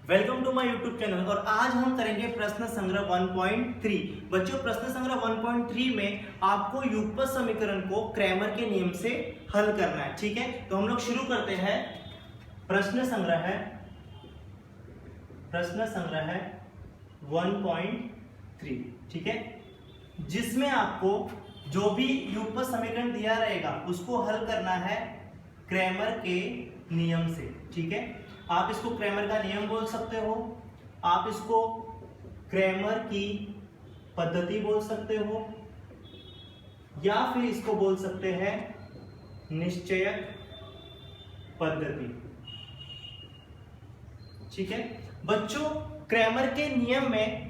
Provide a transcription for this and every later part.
Welcome to my YouTube channel. और आज हम करेंगे प्रश्न संग्रह 1.3। बच्चों, प्रश्न संग्रह 1.3 में आपको युगपत समीकरण को क्रैमर के नियम से हल करना है। ठीक है, तो हम लोग शुरू करते हैं। प्रश्न संग्रह 1.3, ठीक है, जिसमें आपको जो भी युगपत समीकरण दिया रहेगा उसको हल करना है क्रैमर के नियम से। ठीक है, आप इसको क्रैमर का नियम बोल सकते हो, आप इसको क्रैमर की पद्धति बोल सकते हो, या फिर इसको बोल सकते हैं निश्चयक पद्धति। ठीक है बच्चों, क्रैमर के नियम में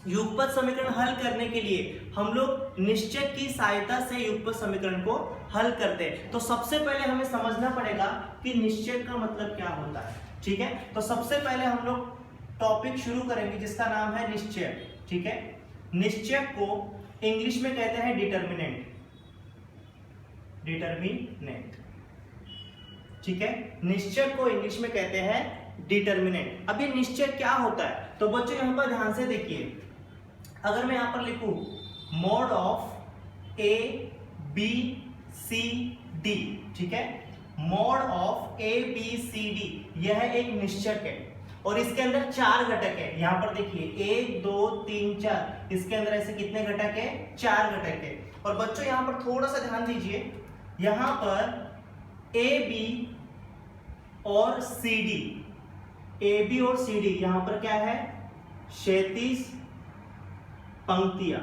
युगपत समीकरण हल करने के लिए हम लोग निश्चयक की सहायता से युगपत समीकरण को हल करते हैं। तो सबसे पहले हमें समझना पड़ेगा कि निश्चयक का मतलब क्या होता है। ठीक है, तो सबसे पहले हम लोग टॉपिक शुरू करेंगे जिसका नाम है निश्चयक। ठीक है, निश्चयक को इंग्लिश में कहते हैं डिटर्मिनेंट। ठीक है, निश्चयक को इंग्लिश में कहते हैं डिटर्मिनेंट। अभी निश्चयक क्या होता है, तो बच्चों यहां पर ध्यान से देखिए। अगर मैं यहां पर लिखूं mode of A B C D, ठीक है, mode of A B C D यह एक निश्चयक है और इसके अंदर 4 घटक है। यहां पर देखिए 1 2 3 4, इसके अंदर ऐसे कितने घटक है? 4 घटक है। और बच्चों यहां पर थोड़ा सा ध्यान दीजिए, यहां पर ए बी और सी डी, ए बी और सी डी यहां पर क्या है? क्षैतिज पंक्तियां।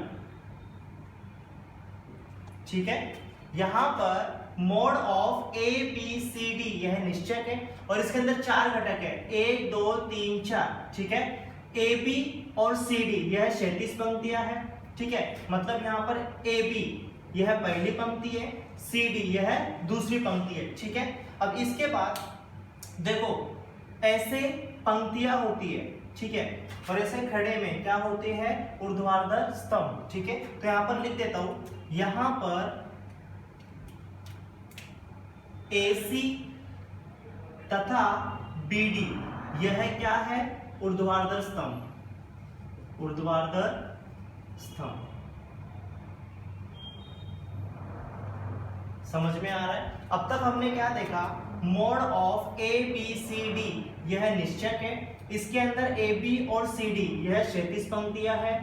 ठीक है, यहां पर mode of A B C D यह निश्चयक है और इसके अंदर 4 घटक है, 1 2 3 4। ठीक है, ए बी और सी डी यह क्षैतिज पंक्तियां है। ठीक है, मतलब यहां पर ए बी यह पहली पंक्ति है, सी डी यह दूसरी पंक्ति है। ठीक है, अब इसके बाद देखो ऐसे पंक्तियां होती है। ठीक है, और ऐसे खड़े में क्या होते हैं? ऊर्ध्वाधर स्तंभ। ठीक है, तो यहां पर लिख देता हूं, यहां पर AC तथा BD यह क्या है? ऊर्ध्वाधर स्तंभ। ऊर्ध्वाधर स्तंभ समझ में आ रहा है? अब तक हमने क्या देखा? Mode of A B C D यह निश्चयक है, इसके अंदर ए बी और सी डी यह क्षैतिज पंक्तियां है,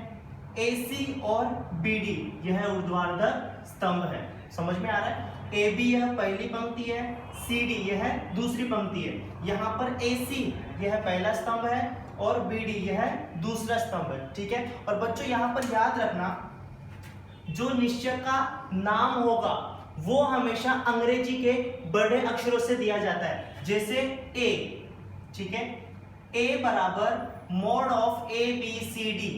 AC और BD यह ऊर्ध्वाधर स्तंभ है। समझ में आ रहा है? ए बी यह पहली पंक्ति है, सी डी यह दूसरी पंक्ति है। यहाँ पर AC यह पहला स्तंभ है और BD यह दूसरा स्तंभ है। ठीक है, और बच्चों यहाँ पर याद रखना, जो निश्चयक का नाम होगा वो हमेशा अंग्रेजी के बड़े अक्षरों से दिया जाता है। जैसे A, ठीक है, A बराबर mode of A B C D,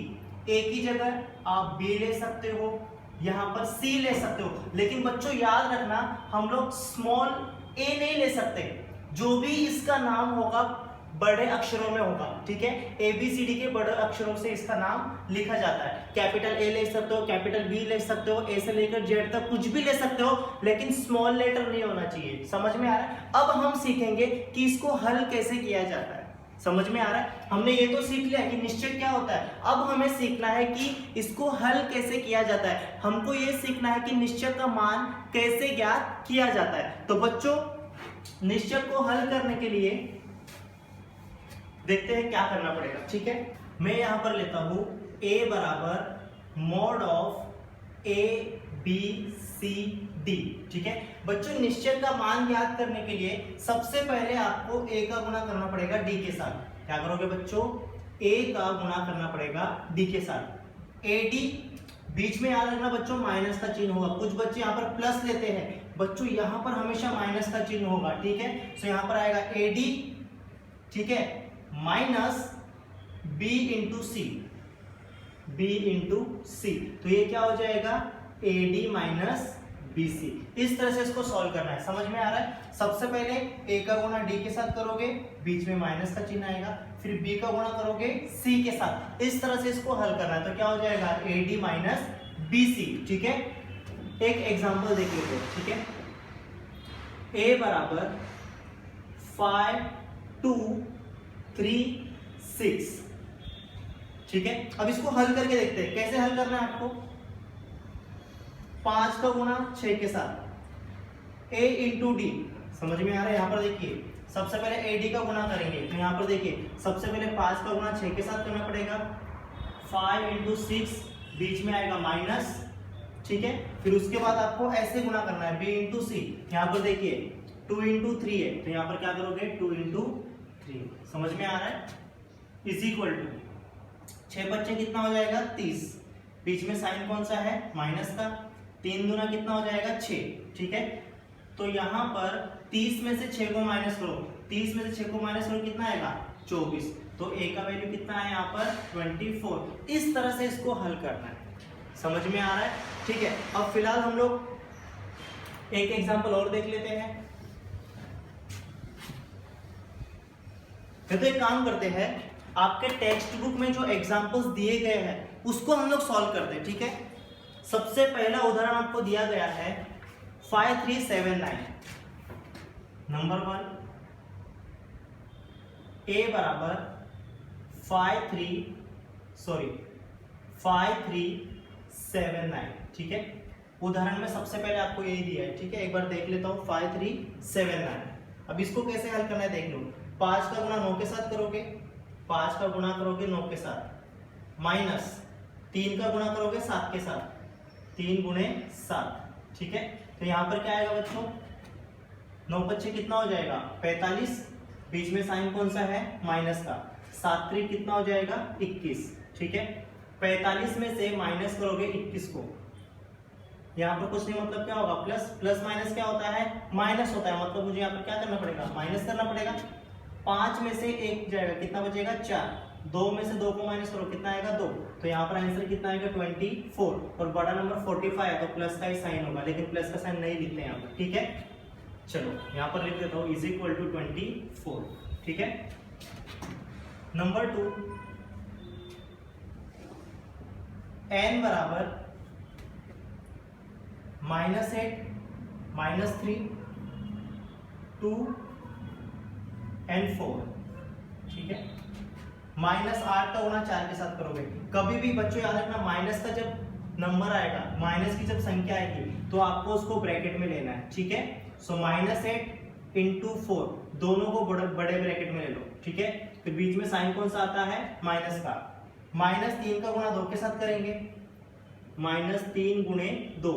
A की जगह आप B ले सकते हो, यहां पर C ले सकते हो, लेकिन बच्चों याद रखना हम लोग स्मॉल a नहीं ले सकते, जो भी इसका नाम होगा बड़े अक्षरों में होगा। ठीक है, ए बी सी डी के बड़े अक्षरों से इसका नाम लिखा जाता है। कैपिटल A ले सकते हो, कैपिटल B ले सकते हो, A से लेकर Z तक कुछ भी ले सकते हो, लेकिन स्मॉल लेटर नहीं होना चाहिए। समझ में आ रहा है? अब हम सीखेंगे कि इसको हल कैसे किया जाता है। समझ में आ रहा है? हमने ये तो सीख लिया कि निश्चयक क्या होता है, अब हमें सीखना है कि इसको हल कैसे किया जाता है। हमको ये सीखना है कि निश्चयक का मान कैसे ज्ञात किया जाता है। तो बच्चों, निश्चयक को हल करने के लिए देखते हैं क्या करना पड़ेगा। ठीक है, मैं यहां पर लेता हूं A बराबर mode of A B C D. ठीक है बच्चों, निश्चयक का मान ज्ञात करने के लिए सबसे पहले आपको A का गुणा करना पड़ेगा D के साथ। क्या करोगे बच्चों? A का गुणा करना पड़ेगा D के साथ। AD बीच में याद रखना बच्चों माइनस का चिन्ह होगा। कुछ बच्चे यहाँ पर प्लस लेते हैं, बच्चों यहाँ पर हमेशा माइनस का चिन्ह होगा। ठीक है, तो यहाँ पर आएगा AD, ठीक है, माइनस B इंटू सी, B इंटू सी, तो ये क्या हो जाएगा? AD minus BC। इस तरह से इसको सॉल्व करना है। समझ में आ रहा है? सबसे पहले A का गुणा D के साथ करोगे, बीच में माइनस का चिन्ह आएगा, फिर B का गुणा करोगे C के साथ। इस तरह से इसको हल करना है। तो क्या हो जाएगा? AD minus BC। ठीक है, एक एग्जांपल देख लेते हैं। ठीक है, A बराबर 5 2 3 6। ठीक है, अब इसको हल करके देखते हैं कैसे हल करना है आपको। 5 का गुणा 6 के साथ a इंटू डी, समझ में आ रहा है। यहाँ पर देखिए सबसे पहले ad का गुणा करेंगे, तो यहाँ पर देखिए सबसे पहले 5 का गुणा 6 के साथ करना पड़ेगा। 5 इंटू 6, बीच में आएगा माइनस, ठीक है। फिर उसके बाद आपको ऐसे गुणा करना है b इंटू सी, यहाँ पर देखिए 2 इंटू 3 है, तो यहाँ पर क्या करोगे 2 इंटू 3, समझ में आ रहा है। इज इक्वल टू 6 बच्चे कितना हो जाएगा 30, बीच में साइन कौन सा है माइनस का, 3 दूना कितना हो जाएगा 6, ठीक है। तो यहाँ पर 30 में से 6 को माइनस करो, 30 में से 6 को माइनस करो कितना आएगा 24, तो a का वैल्यू कितना है यहाँ पर 24। इस तरह से इसको हल करना है, समझ में आ रहा है, ठीक है। अब फिलहाल हम लोग एक एग्जांपल और देख लेते हैं। तो एक काम करते हैं, आपके टेक्स्ट बुक में जो एग्जांपल्स दिए गए हैं उसको हम लोग सॉल्व करते हैं, ठीक है। सबसे पहला उदाहरण आपको दिया गया है 5379। नंबर 1 a बराबर 5379, ठीक है। उदाहरण में सबसे पहले आपको यही दिया है, ठीक है। एक बार देख लेता हूं 5379। अब इसको कैसे हल करना है देख लो। 5 का गुणा 9 के साथ करोगे, 5 का गुणा करोगे 9 के साथ, माइनस 3 का गुणा करोगे 7 के साथ, 3 गुणे 7, ठीक है। तो यहाँ पर क्या आएगा बच्चों 9 बच्चे कितना हो जाएगा 45, बीच में साइन कौन सा है माइनस का, 7 3 कितना हो जाएगा 21, ठीक है। 45 में से माइनस करोगे 21 को, यहाँ पर कुछ नहीं मतलब क्या होगा प्लस, प्लस माइनस क्या होता है माइनस होता है, मतलब मुझे यहाँ पर क्या करना पड़ेगा माइनस करना पड़ेगा। 5 में से 1 जाएगा कितना बचेगा 4, 2 में से 2 को माइनस करो कितना आएगा 2, तो यहाँ पर आंसर कितना आएगा 24, और बड़ा नंबर 45 है तो प्लस का ही साइन होगा, लेकिन प्लस का साइन नहीं लिखते यहाँ पर, ठीक है। चलो यहाँ पर लिख देता हूँ इज इक्वल टू 24, ठीक है। नंबर 2 n बराबर -8 -3 2 and 4, ठीक है। -8 का गुणा 4 के साथ करोगे, कभी भी बच्चों याद रखना माइनस का जब नंबर आएगा, माइनस की जब संख्या आएगी तो आपको उसको ब्रैकेट में लेना है, ठीक है। सो -8 इंटू 4, दोनों को बड़े ब्रैकेट में ले लो, ठीक है। फिर बीच में साइन कौन सा आता है माइनस का, -3 का गुणा 2 के साथ करेंगे, -3 गुणे 2,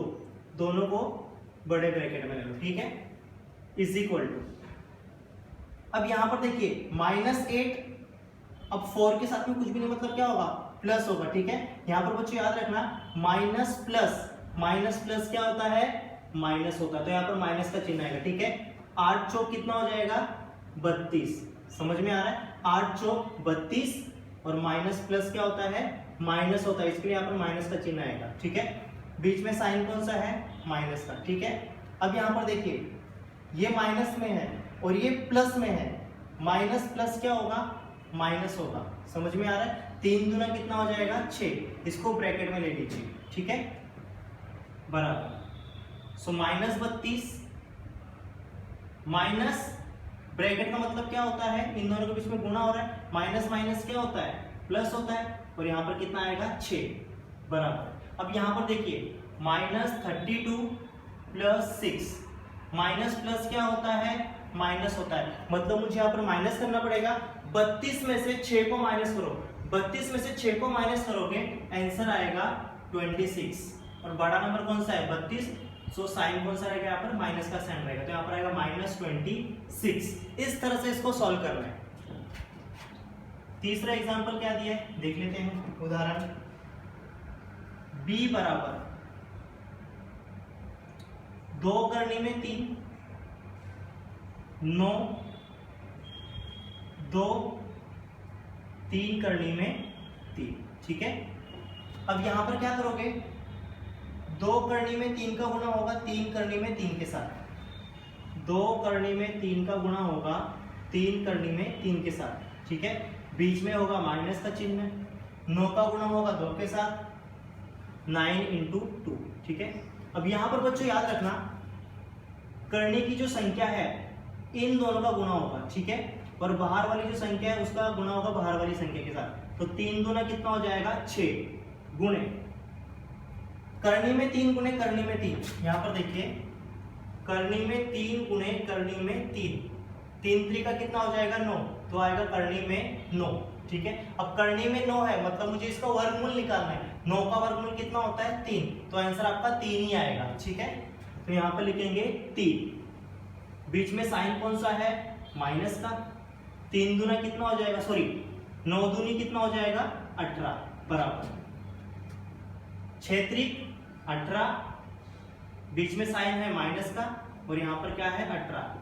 दोनों को बड़े ब्रैकेट में ले लो, ठीक है। इज इक्वल टू, अब यहां पर देखिए -8, अब 4 के साथ में कुछ भी नहीं मतलब क्या होगा प्लस होगा, ठीक है। यहां पर बच्चों याद रखना माइनस प्लस क्या होता है माइनस होता है, तो यहाँ पर माइनस का चिन्ह आएगा, ठीक है। 8 चौक कितना हो जाएगा 32, समझ में आ रहा है, 8 चौक 32, और माइनस प्लस क्या होता है माइनस होता है, इसके लिए यहाँ पर माइनस का चिन्ह आएगा, ठीक है। बीच में साइन कौन सा है माइनस का, ठीक है। अब यहाँ पर देखिए ये माइनस में है और ये प्लस में है, माइनस प्लस क्या होगा माइनस होगा, समझ में आ रहा है। 3 दूना कितना हो जाएगा 6, इसको ब्रैकेट में ले लीजिए, ठीक है, बराबर। सो -32 माइनस ब्रैकेट का मतलब क्या होता है, इन दोनों के बीच में गुणा हो रहा है, माइनस माइनस क्या होता है प्लस होता है, और यहाँ पर कितना आएगा 6, बराबर। अब यहाँ पर देखिए -32 + 6, माइनस प्लस क्या होता है माइनस होता है, मतलब मुझे यहाँ पर माइनस करना पड़ेगा। 32 में से 6 को माइनस करो, 32 में से 6 को माइनस करोगे आंसर आएगा 26, और बड़ा नंबर कौन सा है 32, सो साइन कौन सा रहेगा यहाँ पर माइनस का साइन रहेगा, तो यहाँ पर आएगा -26। इस तरह से इसको सॉल्व करना है। तीसरा एग्जांपल क्या दिया है देख लेते हैं, उदाहरण b बराबर 2 करनी में 3 9 2 3 करनी में 3, ठीक है। अब यहां पर क्या करोगे 2 करनी में 3 का गुणा होगा 3 करनी में 3 के साथ, 2 करनी में 3 का गुणा होगा 3 करनी में 3 के साथ, ठीक है। बीच में होगा माइनस का चिन्ह, 9 का गुणा होगा 2 के साथ, 9 × 2, ठीक है। अब यहां पर बच्चों याद रखना करने की जो संख्या है इन दोनों का गुणा होगा, ठीक है। और बाहर वाली जो संख्या है उसका गुणा होगा बाहर वाली संख्या के साथ। तो 3 दूना कितना हो जाएगा 6 गुणे करनी में 3 गुणे करनी में 3। यहां पर देखिए करनी में 3 गुणे करनी में 3, 3 3 का कितना हो जाएगा 9, तो आएगा करनी में 9। ठीक है, अब करनी में 9 है मतलब मुझे इसका वर्गमूल निकालना है। 9 का वर्गमूल कितना होता है 3, तो आंसर आपका 3 ही आएगा। ठीक है, तो यहाँ पर लिखेंगे 3, बीच में साइन कौन सा है माइनस का। 3 दूना कितना हो जाएगा, सॉरी 9 दूनी कितना हो जाएगा 18 बराबर 6 त्रिक 18, बीच में साइन है माइनस का और यहाँ पर क्या है 18,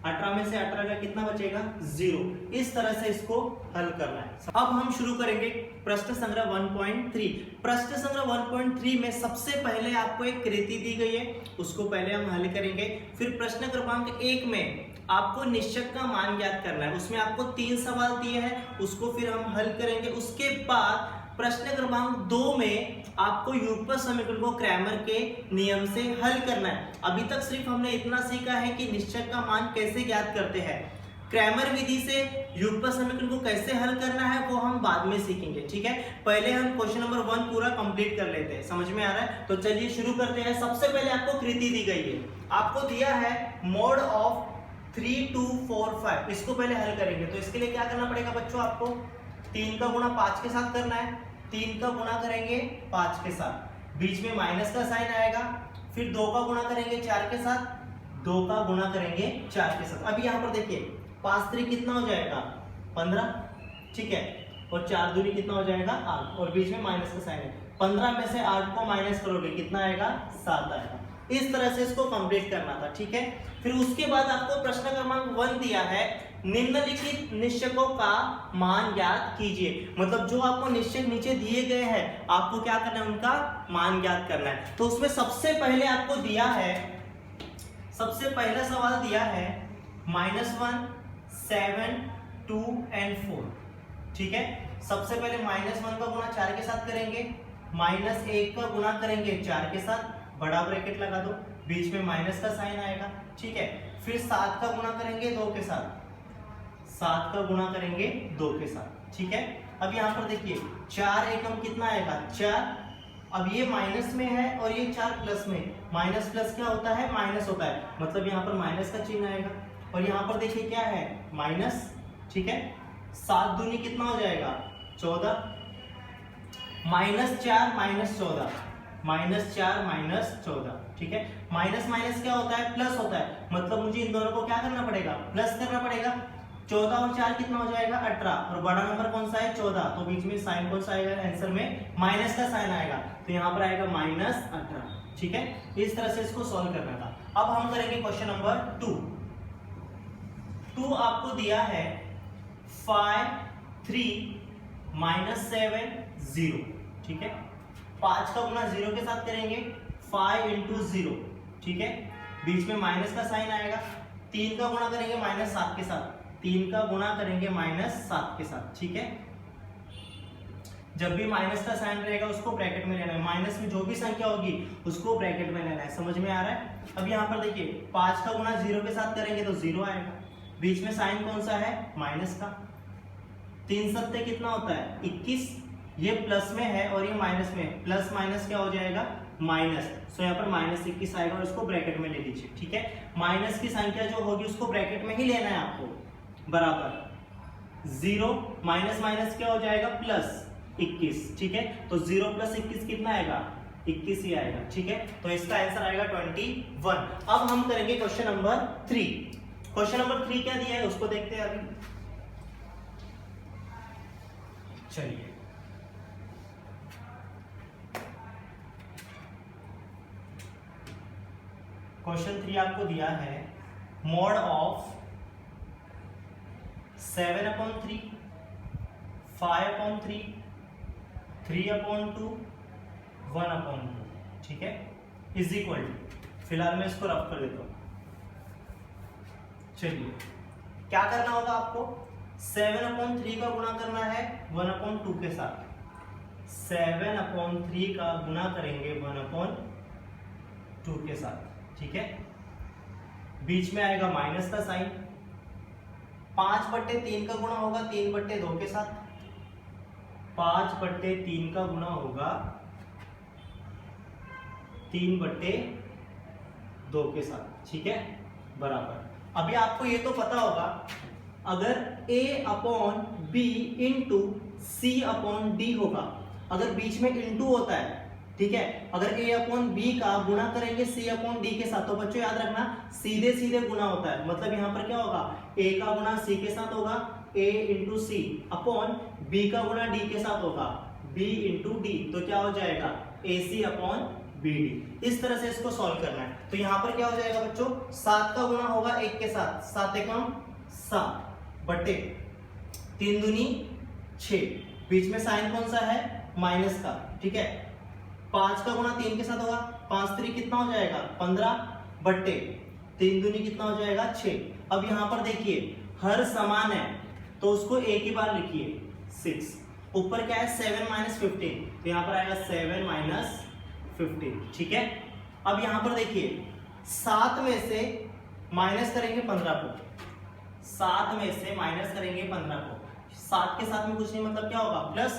18 में से 18 का कितना बचेगा 0। इस तरह से इसको हल करना है। अब हम शुरू करेंगे प्रश्न संग्रह 1.3। प्रश्न संग्रह 1.3 में सबसे पहले आपको एक कृति दी गई है, उसको पहले हम हल करेंगे। फिर प्रश्न क्रमांक 1 में आपको निश्चक का मान ज्ञात करना है, उसमें आपको 3 सवाल दिए हैं, उसको फिर हम हल करेंगे। उसके बाद प्रश्न क्रमांक 2 में आपको युगपत समीकरण को क्रैमर के नियम से हल करना है। अभी तक सिर्फ हमने इतना सीखा है कि निश्चक का मान कैसे ज्ञात करते हैं, क्रैमर विधि से युगपत समीकरण को कैसे हल करना है वो हम बाद में सीखेंगे। ठीक है, पहले हम क्वेश्चन नंबर 1 पूरा कंप्लीट कर लेते हैं। समझ में आ रहा है? तो चलिए शुरू करते हैं। सबसे पहले आपको कृति दी गई है, आपको दिया है मोड ऑफ 3 2 4 5। इसको पहले हल करेंगे, तो इसके लिए क्या करना पड़ेगा बच्चों, आपको 3 का गुणा 5 के साथ करना है। 3 का गुणा करेंगे 5 के साथ, बीच में माइनस का साइन आएगा। फिर 2 का गुणा करेंगे 4 के साथ, 2 का गुणा करेंगे 4 के साथ। अब यहाँ पर देखिए 5 3 कितना हो जाएगा 15, ठीक है, और 4 दूनी कितना हो जाएगा 8, और बीच में माइनस का साइन है। 15 में से 8 को माइनस करोगे कितना आएगा 7 आएगा। इस तरह से इसको कंप्लीट करना था। ठीक है, फिर उसके बाद आपको प्रश्न क्रमांक 1 दिया है, निम्नलिखित निश्चकों का मान ज्ञात कीजिए। मतलब जो आपको निश्चक नीचे दिए गए हैं आपको क्या करना है, उनका मान ज्ञात करना है। तो उसमें सबसे पहले आपको दिया है, सबसे पहला सवाल दिया है -1 7 2 और 4। ठीक है, सबसे पहले -1 का गुणा 4 के साथ करेंगे, -1 का गुणा करेंगे 4 के साथ, बड़ा ब्रैकेट लगा दो, बीच में माइनस का साइन आएगा। ठीक है, फिर 7 का गुणा करेंगे 2 के साथ, 7 का गुणा करेंगे 2 के साथ। ठीक है, अब यहाँ पर देखिए 4 एकम कितना आएगा 4। अब ये माइनस में है और ये 4 प्लस में, माइनस प्लस क्या होता है माइनस होता है, मतलब यहाँ पर माइनस का चिन्ह आएगा। और यहाँ पर देखिए क्या है माइनस। ठीक है, 7 दूनी कितना हो जाएगा 14, -4 -14, -4 -14। ठीक है, माइनस माइनस क्या होता है प्लस होता है, मतलब मुझे इन दोनों को क्या करना पड़ेगा प्लस करना पड़ेगा। 14 और 4 कितना हो जाएगा 18, और बड़ा नंबर कौन सा है 14, तो बीच में साइन कौन सा आएगा आंसर में माइनस का साइन आएगा, तो यहाँ पर आएगा -18। ठीक है, इस तरह से इसको सॉल्व करना था। अब हम करेंगे क्वेश्चन नंबर 2। आपको दिया है 5 3 -7 0। ठीक है, 5 का गुणा 0 के साथ करेंगे, 5 × 0। ठीक है, बीच में माइनस का साइन आएगा। 3 का गुणा करेंगे -7 के साथ, 3 का गुणा करेंगे -7 के साथ। ठीक है, जब भी माइनस का साइन रहेगा उसको ब्रैकेट में लेना है, माइनस में जो भी संख्या होगी उसको ब्रैकेट में लेना है। समझ में आ रहा है? अब यहाँ पर देखिए 5 का गुणा 0 के साथ करेंगे तो 0 आएगा, बीच में साइन कौन सा है माइनस का। 3 सत्ते कितना होता है 21, ये प्लस में है और ये माइनस में, प्लस माइनस क्या हो जाएगा माइनस, सो यहाँ पर -21 आएगा और इसको ब्रैकेट में ले लीजिए। ठीक है, माइनस की संख्या जो होगी उसको ब्रैकेट में ही लेना है आपको, बराबर 0 माइनस माइनस क्या हो जाएगा +21। ठीक है, तो 0 + 21 कितना आएगा 21 ही आएगा। ठीक है, तो इसका आंसर आएगा 21। अब हम करेंगे क्वेश्चन नंबर 3। क्वेश्चन नंबर 3 क्या दिया है उसको देखते हैं अभी। चलिए क्वेश्चन 3 आपको दिया है मोड ऑफ 7/3 5/3 3/2 1/2। ठीक है, इज इक्वल टू, फिलहाल मैं इसको रफ कर देता हूं। चलिए क्या करना होगा आपको, 7/3 का गुणा करना है 1/2 के साथ, 7/3 का गुणा करेंगे 1/2 के साथ। ठीक है, बीच में आएगा माइनस का साइन 5/3 का गुणा होगा 3/2 के साथ, 5/3 का गुणा होगा 3/2 के साथ, ठीक है, बराबर। अभी आपको ये तो पता होगा, अगर A/B इंटू C/D होगा, अगर बीच में इंटू होता है, ठीक है, अगर A/B का गुणा करेंगे C/D के साथ, तो बच्चों याद रखना सीधे सीधे गुणा होता है, मतलब यहाँ पर क्या होगा, A का गुणा C के साथ होगा, A into C upon B का गुणा D के साथ होगा, B इंटू D, तो क्या हो जाएगा AC अपॉन BD। इस तरह से इसको सॉल्व करना है। तो यहाँ पर क्या हो जाएगा बच्चों, 7 का गुणा होगा 1 के साथ, 7 एकम 7 बटे 3 दूनी 6, बीच में साइन कौन सा है, माइनस का, ठीक है। 5 का गुणा 3 के साथ होगा, 5 3 कितना हो जाएगा 15 बटे 3 दूनी कितना हो जाएगा 6। अब यहाँ पर देखिए हर समान है तो उसको एक ही बार लिखिए 6, ऊपर क्या है 7 माइनस 15, तो यहाँ पर आएगा 7 माइनस 15, ठीक है। अब यहाँ पर देखिए 7 में से माइनस करेंगे 15 को, 7 में से माइनस करेंगे 15 को, 7 के साथ में कुछ नहीं, मतलब क्या होगा प्लस,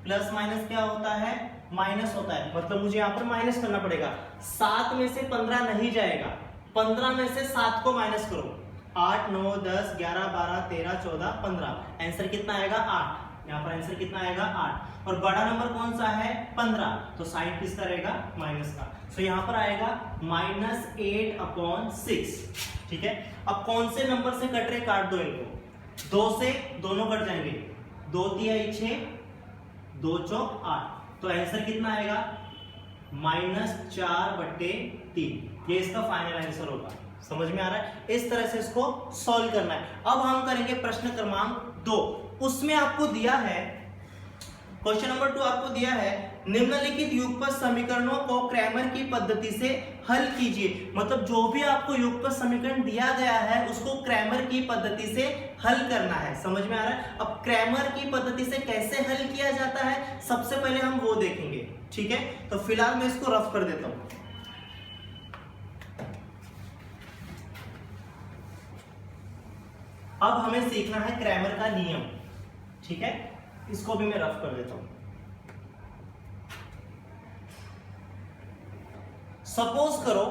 प्लस माइनस क्या होता है, माइनस होता है, मतलब मुझे यहाँ पर माइनस करना पड़ेगा। 7 में से 15 नहीं जाएगा, 15 में से 7 को माइनस करो, 8 9 10 11 12 13 14 15, आंसर कितना आएगा 8, यहाँ पर आंसर कितना आएगा 8, और बड़ा नंबर कौन सा है 15, तो साइन किसका रहेगा, माइनस का, तो यहाँ पर आएगा -8/6, ठीक है। अब कौन से नंबर से कट रहे, काट दो इनको, 2 से दोनों कट जाएंगे, 2 3 6 2 4 8, तो आंसर कितना आएगा -4/3, ये इसका फाइनल आंसर होगा। समझ में आ रहा है, इस तरह से इसको सॉल्व करना है। अब हम करेंगे प्रश्न क्रमांक 2, उसमें आपको दिया है क्वेश्चन नंबर 2, आपको दिया है निम्नलिखित युगपत समीकरणों को क्रैमर की पद्धति से हल कीजिए, मतलब जो भी आपको युगपत समीकरण दिया गया है उसको क्रैमर की पद्धति से हल करना है। समझ में आ रहा है। अब क्रैमर की पद्धति से कैसे हल किया जाता है सबसे पहले हम वो देखेंगे, ठीक है। तो फिलहाल मैं इसको रफ कर देता हूं। अब हमें सीखना है क्रैमर का नियम, ठीक है, इसको भी मैं रफ कर देता हूं। सपोज करो,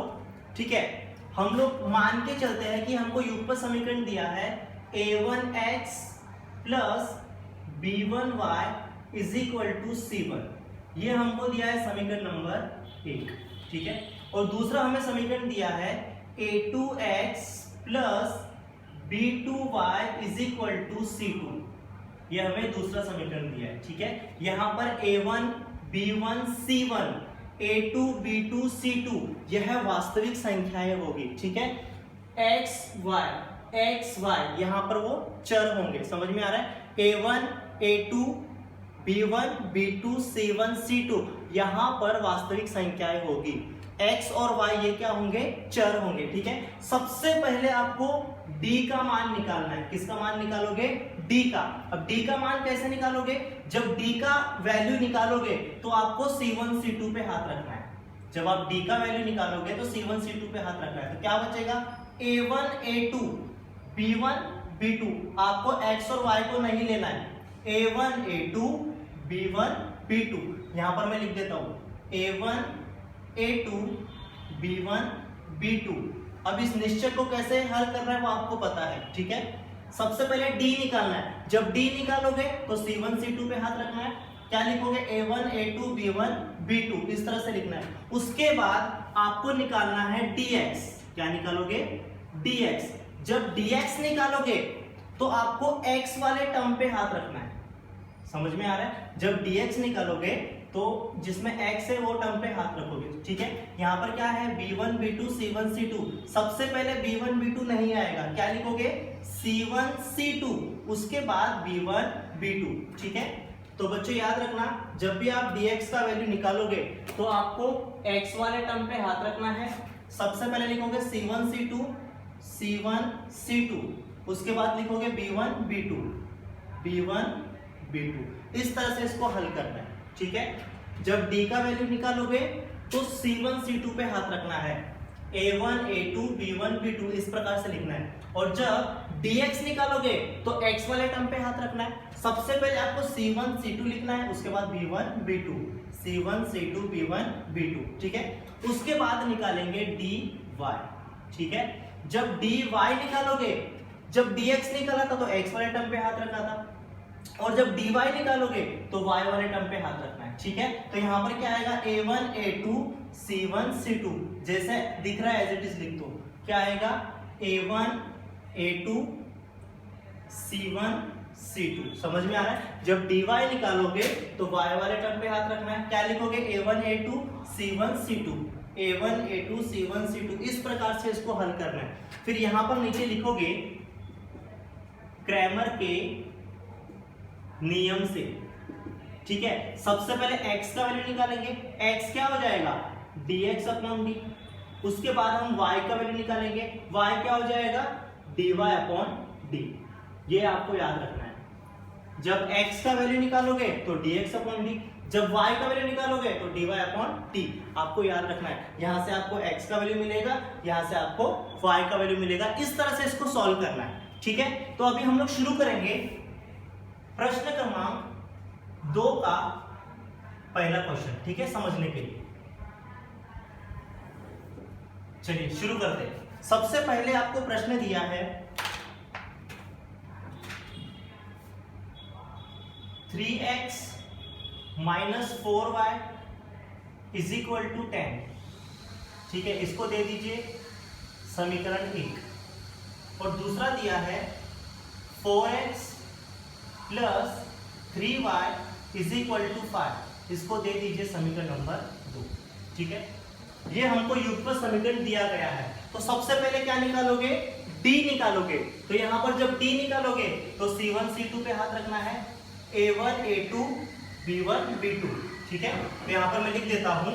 ठीक है, हम लोग मान के चलते हैं कि हमको युगपत समीकरण दिया है a1x plus b1y is equal to c1, ये हमको दिया है समीकरण नंबर 1, ठीक है। और दूसरा हमें समीकरण दिया है a2x plus b2y is equal to c2, ये हमें दूसरा समीकरण दिया है, ठीक है। यहां पर a1 b1 c1 a2 b2 c2 यह वास्तविक संख्याएं होगी, ठीक है। x y यहां पर वो चर होंगे, समझ में आ रहा है। a1 a2 b1 b2 c1 c2 यहां पर वास्तविक संख्याएं होगी, x और y ये क्या होंगे, चर होंगे, ठीक है। सबसे पहले आपको d का मान निकालना है, किसका मान निकालोगे, d का। अब d का मान कैसे निकालोगे, जब d का वैल्यू निकालोगे तो आपको c1 c2 पे हाथ रखना है, जब आप d का वैल्यू निकालोगे तो c1 c2 पे हाथ रखना है, तो क्या बचेगा a1 a2 b1 b2, आपको x और y को नहीं लेना है, a1 a2 b1 b2, यहां पर मैं लिख देता हूं a1 a2 b1 b2। अब इस निश्चय को कैसे हल करना है वो आपको पता है, ठीक है। सबसे पहले d निकालना है, जब d निकालोगे तो c1 c2 पे हाथ रखना है, क्या लिखोगे a1 a2 b1 b2, इस तरह से लिखना है। उसके बाद आपको निकालना है dx, क्या निकालोगे dx, जब dx निकालोगे तो आपको x वाले टर्म पे हाथ रखना है, समझ में आ रहा है। जब dx निकालोगे तो जिसमें x है वो टर्म पे हाथ रखोगे, ठीक है। यहाँ पर क्या है b1 b2 c1 c2, सबसे पहले b1 b2 नहीं आएगा, क्या लिखोगे c1 c2, उसके बाद b1 b2, ठीक है। तो बच्चों याद रखना, जब भी आप dx का वैल्यू निकालोगे तो आपको x वाले टर्म पे हाथ रखना है। सबसे पहले लिखोगे c1 c2, उसके बाद लिखोगे b1 b2, इस तरह से इसको हल करना है, ठीक है। जब d का वैल्यू निकालोगे तो c1 c2 पे हाथ रखना है, a1 a2 b1 b2 इस प्रकार से लिखना है, और जब dx निकालोगे तो x वाले टर्म पे हाथ रखना है। सबसे पहले आपको c1 c2 लिखना है, उसके बाद b1 b2, c1 c2 b1 b2, ठीक है। उसके बाद निकालेंगे dy, ठीक है। जब dy निकालोगे, जब dx निकाला था तो x वाले टर्म पे हाथ रखा था, और जब dy निकालोगे तो y वाले टर्म पे हाथ रखना है, ठीक है। तो यहां पर क्या आएगा, a1 a2 c1 c2, जैसे दिख रहा है एज इट इज लिख दो। क्या आएगा, a1 a2 c1 c2, समझ में आ रहा है। जब dy निकालोगे तो y वाले टर्म पे हाथ रखना है। क्या लिखोगे, a1 a2 c1 c2, a1 a2 c1 c2, इस प्रकार से इसको हल करना है। फिर यहां पर नीचे लिखोगे क्रैमर के नियम से, ठीक है। सबसे पहले x का वैल्यू निकालेंगे, x क्या हो जाएगा, dx अपॉन dy। उसके बाद हम y का वैल्यू निकालेंगे, y क्या हो जाएगा, dy अपॉन dy। ये आपको याद रखना है। जब x का वैल्यू निकालोगे तो dx अपॉन dy, जब y का वैल्यू निकालोगे तो dy अपॉन t, आपको याद रखना है। यहां से आपको x का वैल्यू मिलेगा, यहां से आपको y का वैल्यू मिलेगा। इस तरह से इसको सॉल्व करना है, ठीक है। तो अभी हम लोग शुरू करेंगे प्रश्न क्रमांक 2 का पहला क्वेश्चन, ठीक है, समझने के लिए। चलिए शुरू करते हैं। सबसे पहले आपको प्रश्न दिया है 3x minus 4y is equal to 10, ठीक है। इसको दे दीजिए समीकरण 1। और दूसरा दिया है 4x plus 3y is equal to 5, इसको दे दीजिए समीकरण नंबर 2, ठीक है। ये हमको युगपत समीकरण दिया गया है। तो सबसे पहले क्या निकालोगे, d निकालोगे। तो यहां पर जब d निकालोगे तो c1 c2 पे हाथ रखना है, a1 a2 b1 b2, ठीक है। तो यहां पर मैं लिख देता हूं,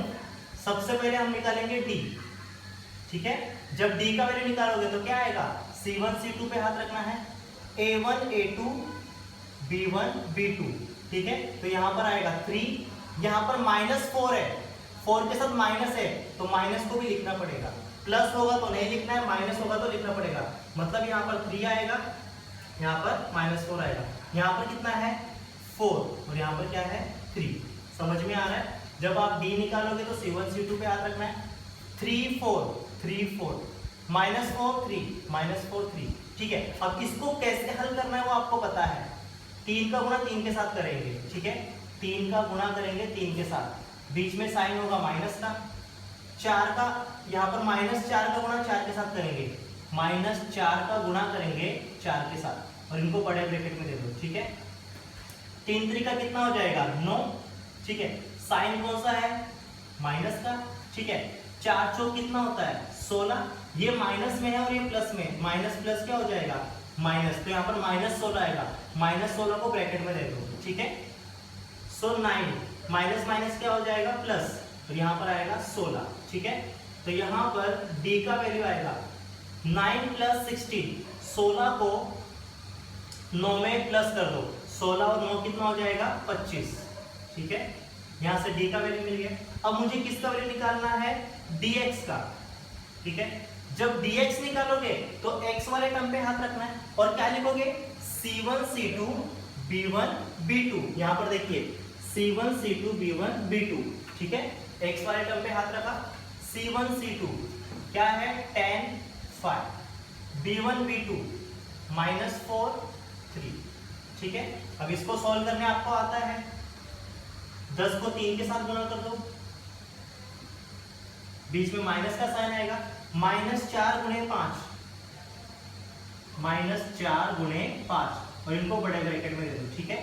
सबसे पहले हम निकालेंगे d, ठीक है। जब d का वैल्यू निकालोगे तो क्या आएगा, c1 c2 पे हाथ रखना है, a1 a2 b1 b2, ठीक है। तो यहां पर आएगा 3, यहां पर -4 है, 4 के साथ माइनस है तो माइनस को भी लिखना पड़ेगा। प्लस होगा तो नहीं लिखना है, माइनस होगा तो लिखना पड़ेगा। मतलब यहाँ पर 3 आएगा, यहाँ पर -4 आएगा। यहाँ पर कितना है 4 और यहाँ पर क्या है 3, समझ में आ रहा है। जब आप d निकालोगे तो c1 c2 पे हाथ रखना है, 3 4 3 4, -4 3 -4 3, ठीक है। अब इसको कैसे हल करना है वो आपको पता है। 3 का गुणा 3 के साथ करेंगे, ठीक है। 3 का गुणा करेंगे 3 के साथ, बीच में साइन होगा माइनस का। 4 का यहाँ पर -4 का गुणा 4 के साथ करेंगे, -4 का गुणा करेंगे 4 के साथ, और इनको बड़े ब्रैकेट में दे दो, ठीक है। 3 3 का कितना हो जाएगा 9, ठीक है। साइन कौन सा है, माइनस का, ठीक है। 4 चौक कितना होता है 16, ये माइनस में है और ये प्लस में, माइनस प्लस क्या हो जाएगा माइनस, तो यहाँ पर -16 आएगा। -16 को ब्रैकेट में दे दो, ठीक है। सो 9 माइनस माइनस क्या हो जाएगा प्लस, तो यहाँ पर आएगा 16, ठीक है। तो यहाँ पर d का वैल्यू आएगा 9 प्लस 16, 16 को 9 में प्लस कर दो, 16 और 9 कितना हो जाएगा 25, ठीक है। यहाँ से d का वैल्यू मिल गया। अब मुझे किसका वैल्यू निकालना है, dx का, ठीक है। जब dx निकालोगे तो x वाले टर्म पे हाथ रखना है, और क्या लिखोगे c1 c2 b1 b2, यहाँ पर देखिए c1 c2 b1 b2, ठीक है। x वाले टर्म पे हाथ रखा, c1 c2 क्या है 10 5, b1 b2 -4 3, ठीक है। अब इसको सॉल्व करने आपको आता है, 10 को 3 के साथ गुणा कर दो, बीच में माइनस का साइन आएगा, -4 गुणे 5, -4 गुणे 5, और इनको बड़े ब्रैकेट में दे दो, ठीक है।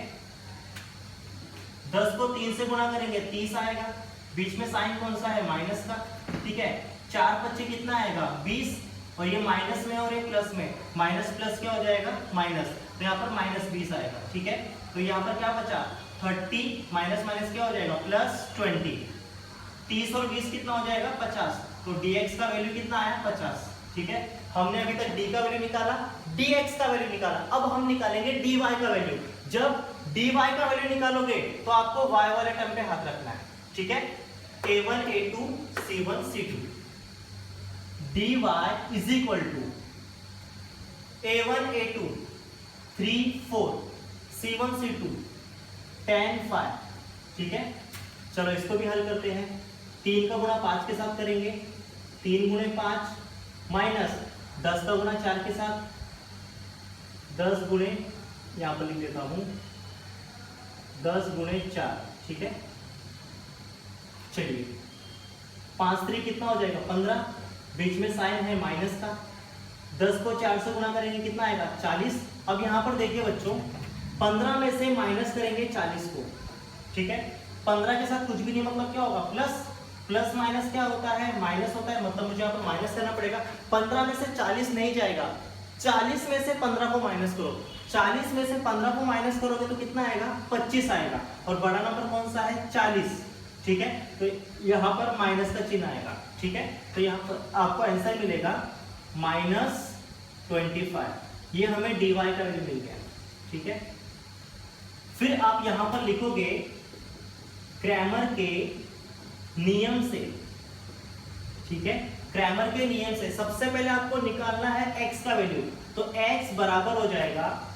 10 को 3 से गुणा करेंगे 30 आएगा, बीच में साइन कौन सा है माइनस का, ठीक है। 4 25 कितना आएगा 20, और ये माइनस में और ये प्लस में, माइनस प्लस क्या हो जाएगा माइनस, तो यहाँ पर -20 आएगा, ठीक है। तो यहाँ पर क्या बचा 30, माइनस माइनस क्या हो जाएगा +20, 30 और 20 कितना हो जाएगा 50, तो dx का वैल्यू कितना आया 50, ठीक है। हमने अभी तक d का वैल्यू निकाला, dx का वैल्यू निकाला, अब हम निकालेंगे dy का वैल्यू। जब dy का वैल्यू निकालोगे तो आपको y वाले टर्म पे हाथ रखना है, ठीक है। a1 a2 c1 c2, dy is equal to A1 A2 3 4 C1 C2 10 5। ठीक है, चलो इसको भी हल करते हैं। 3 का गुणा 5 के साथ करेंगे, 3 गुणे 5 माइनस 10 का गुणा 4 के साथ, 10 गुणे यहाँ पर लिख देता हूं 10 गुणे 4। ठीक है, चलिए 5 3 कितना हो जाएगा 15, बीच में साइन है माइनस का। 10 को 4 से गुणा करेंगे कितना आएगा 40। अब यहाँ पर देखिए बच्चों, 15 में से माइनस करेंगे 40 को। ठीक है, 15 के साथ कुछ भी नहीं, मतलब क्या होगा प्लस, प्लस माइनस क्या होता है माइनस होता है, मतलब मुझे यहाँ पर माइनस करना पड़ेगा। 15 में से 40 नहीं जाएगा, 40 में से 15 को माइनस करो, 40 में से 15 को माइनस करोगे तो कितना आएगा 25 आएगा, और बड़ा नंबर कौन सा है 40। ठीक है, तो यहाँ पर माइनस का चिन्ह आएगा। ठीक है, तो यहाँ पर आपको आंसर मिलेगा -25। ये हमें dy का वैल्यू मिल गया। ठीक है, फिर आप यहां पर लिखोगे क्रैमर के नियम से। ठीक है, क्रैमर के नियम से सबसे पहले आपको निकालना है x का वैल्यू, तो x बराबर हो जाएगा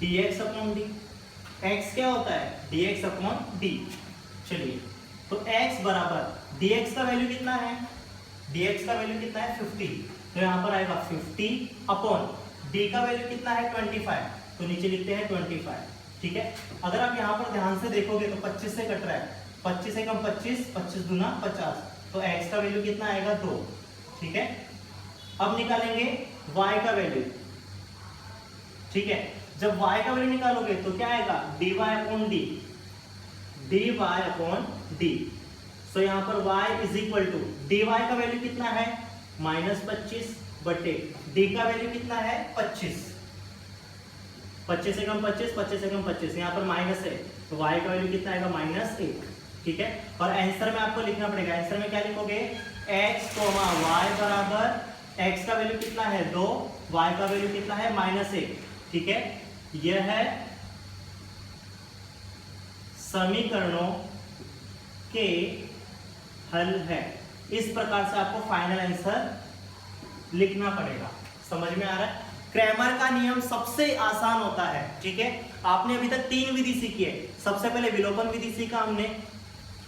dx अपॉन डी। x क्या होता है dx अपॉन डी। चलिए, तो x बराबर dx का वैल्यू कितना है, dx का वैल्यू कितना है 50, तो यहां पर आएगा 50 अपॉन d का वैल्यू कितना है 25, तो नीचे लिखते हैं 25। ठीक है, अगर आप यहाँ पर ध्यान से देखोगे तो 25 से कट रहा है, 25 से कम 25, 25 दूना 50, तो x का वैल्यू कितना आएगा 2। ठीक है, अब निकालेंगे y का वैल्यू। ठीक है, जब y का वैल्यू निकालोगे तो क्या आएगा dy upon D, dy upon D. So यहाँ पर y is equal to dy का वैल्यू कितना है -25 बटे d का वैल्यू कितना है 25। 25 से कम 25, 25 से कम 25, यहाँ पर माइनस है, तो y का वैल्यू कितना आएगा -1। ठीक है, और आंसर में आपको लिखना पड़ेगा, आंसर में क्या लिखोगे x, y बराबर x का वैल्यू कितना है 2, y का वैल्यू कितना है -1। ठीक है, यह है समीकरणों के हल है। इस प्रकार से आपको फाइनल आंसर लिखना पड़ेगा। समझ में आ रहा है? क्रैमर का नियम सबसे आसान होता है। ठीक है, आपने अभी तक 3 विधि सीखी है। सबसे पहले विलोपन विधि सीखा हमने,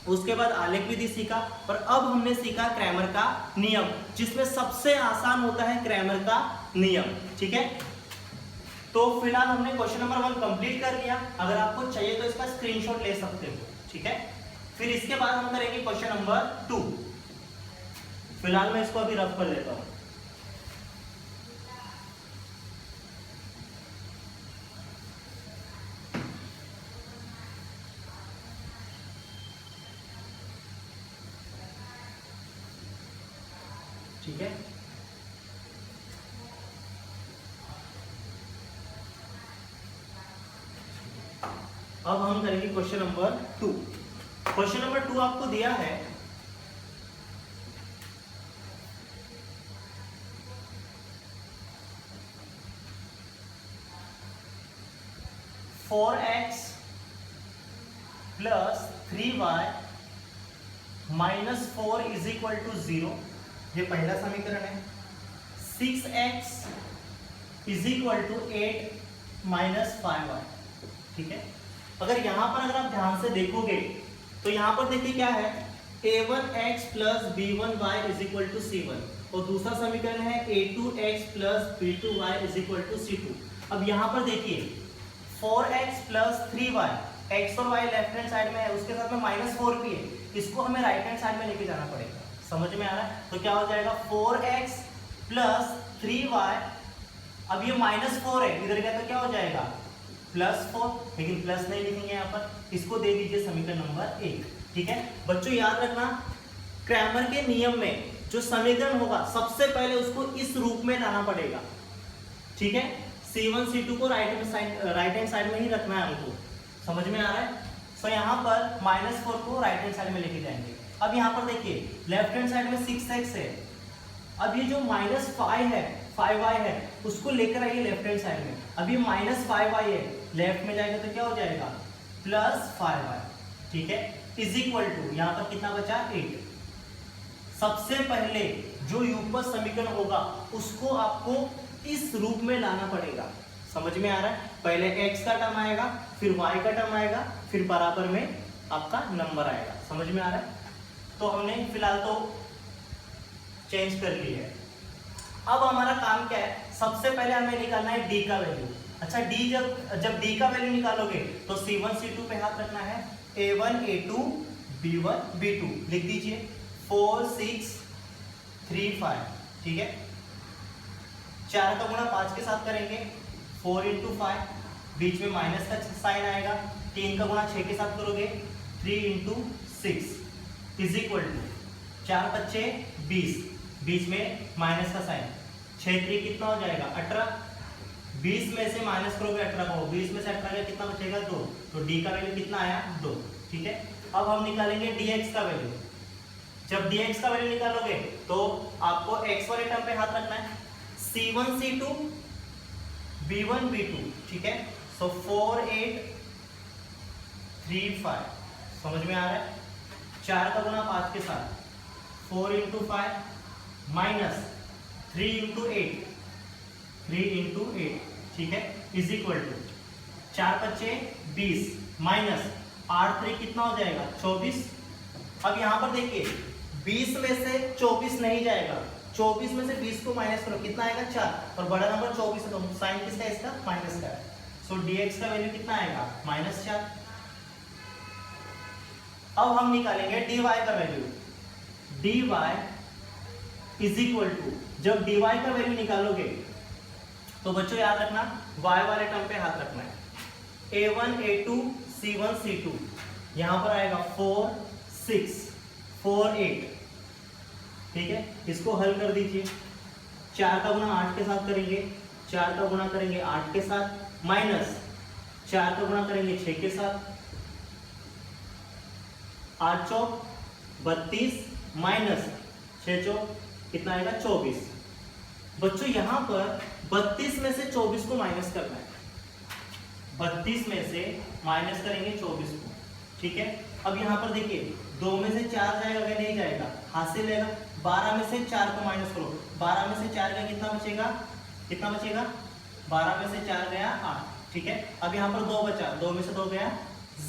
उसके बाद आलेख विधि सीखा, और अब हमने सीखा क्रैमर का नियम, जिसमें सबसे आसान होता है क्रैमर का नियम। ठीक है, तो फिलहाल हमने क्वेश्चन नंबर 1 कंप्लीट कर लिया। अगर आपको चाहिए तो इसका स्क्रीनशॉट ले सकते हो। ठीक है, फिर इसके बाद हम करेंगे क्वेश्चन नंबर 2। फिलहाल मैं इसको अभी रफ कर देता हूं। ठीक है, अब हम करेंगे क्वेश्चन नंबर 2। क्वेश्चन नंबर 2 आपको दिया है 4x plus 3y minus 4 is equal to 0, ये पहला समीकरण है। 6x is equal to 8 minus 5y। ठीक है, अगर यहां पर अगर आप ध्यान से देखोगे तो यहां पर देखिए क्या है, a1x plus b1y is equal to c1, और दूसरा समीकरण है a2x plus b2y is equal to c2। अब यहां पर देखिए 4x प्लस 3y, x और y लेफ्ट हैंड साइड में है, उसके साथ में -4 भी है, इसको हमें राइट हैंड साइड में लेके जाना पड़ेगा। समझ में आ रहा है? तो क्या हो जाएगा 4x प्लस 3y, अब ये -4 है, इधर गया तो क्या हो जाएगा +4, लेकिन प्लस नहीं लिखेंगे यहाँ पर, इसको दे दीजिए समीकरण नंबर 1। ठीक है बच्चों, याद रखना क्रैमर के नियम में जो समीकरण होगा सबसे पहले उसको इस रूप में लाना पड़ेगा। ठीक है, C1 C2 को राइट हैंड साइड में ही रखना है हमको। समझ में आ रहा है? सो यहाँ पर -4 को राइट हैंड साइड में लेके जाएंगे। अब यहाँ पर देखिए लेफ्ट हैंड साइड में 6x है, अब ये जो -5 है 5y है उसको लेकर आइए लेफ्ट हैंड साइड में। अब ये -5y है, लेफ्ट में जाएगा तो क्या हो जाएगा +5y। ठीक है, इज इक्वल टू यहाँ पर कितना बचा 8। सबसे पहले जो युगपत समीकरण होगा उसको आपको इस रूप में लाना पड़ेगा। समझ में आ रहा है? पहले x का टर्म आएगा, फिर y का टर्म आएगा, फिर बराबर में आपका नंबर आएगा। समझ में आ रहा है? तो हमने फिलहाल तो चेंज कर ली है। अब हमारा काम क्या है, सबसे पहले हमें निकालना है d का वैल्यू। अच्छा, d जब d का वैल्यू निकालोगे तो C1 C2 पे हाथ रखना है, A1 A2 B1 B2 लिख दीजिए, 4 6 3 5, ठीक है। 4 का गुणा 5 के साथ करेंगे, 4 × 5, बीच में माइनस का साइन आएगा। 3 का गुणा 6 के साथ करोगे, 3 × 6 इज इक्वल टू 4 × 5 20, बीच में माइनस का साइन, 6 3 कितना हो जाएगा 18। 20 में से माइनस करोगे 18 को, 20 में से 18 का कितना बचेगा 2, तो d का वैल्यू कितना आया 2, ठीक है। अब हम निकालेंगे dx का वैल्यू। जब dx का वैल्यू निकालोगे तो आपको x वाले टर्म पे हाथ रखना है, C1 C2 B1 B2, ठीक है। सो 4 8 3 5, समझ में आ रहा है? 4 का गुणा 5 के साथ, 4 × 5 माइनस 3 × 8, 3 × 8, ठीक है, इज इक्वल टू 4 × 20 माइनस 8 3 कितना हो जाएगा 24। अब यहाँ पर देखिए 20 में से 24 नहीं जाएगा, 24 में से 20 को माइनस करो, कितना आएगा 4, और बड़ा नंबर 24 है तो साइन किसका है इसका माइनस का है। सो dx का वैल्यू कितना आएगा -4। अब हम निकालेंगे dy का value. dy is equal to, जब dy का वैल्यू निकालोगे तो बच्चों याद रखना y वाले टर्म पे हाथ रखना है, A1 A2 C1 C2, यहां पर आएगा 4 6 4 8, ठीक है। इसको हल कर दीजिए, 4 का गुणा 8 के साथ करेंगे, 4 का गुणा करेंगे 8 के साथ, माइनस 4 का गुणा करेंगे 6 के साथ, 8 चौक 32 माइनस 6 चौक कितना आएगा 24। बच्चों यहां पर 32 में से 24 को माइनस करना है, 32 में से माइनस करेंगे 24 को, ठीक है। अब यहाँ पर देखिए 2 में से 4 जाएगा क्या नहीं जाएगा, हासिल रहेगा। 12 में से 4 को माइनस करो, 12 में से 4 गया कितना बचेगा, कितना बचेगा 12 में से 4 गया 8, ठीक है। अब यहाँ पर 2 बचा, 2 में से 2 गया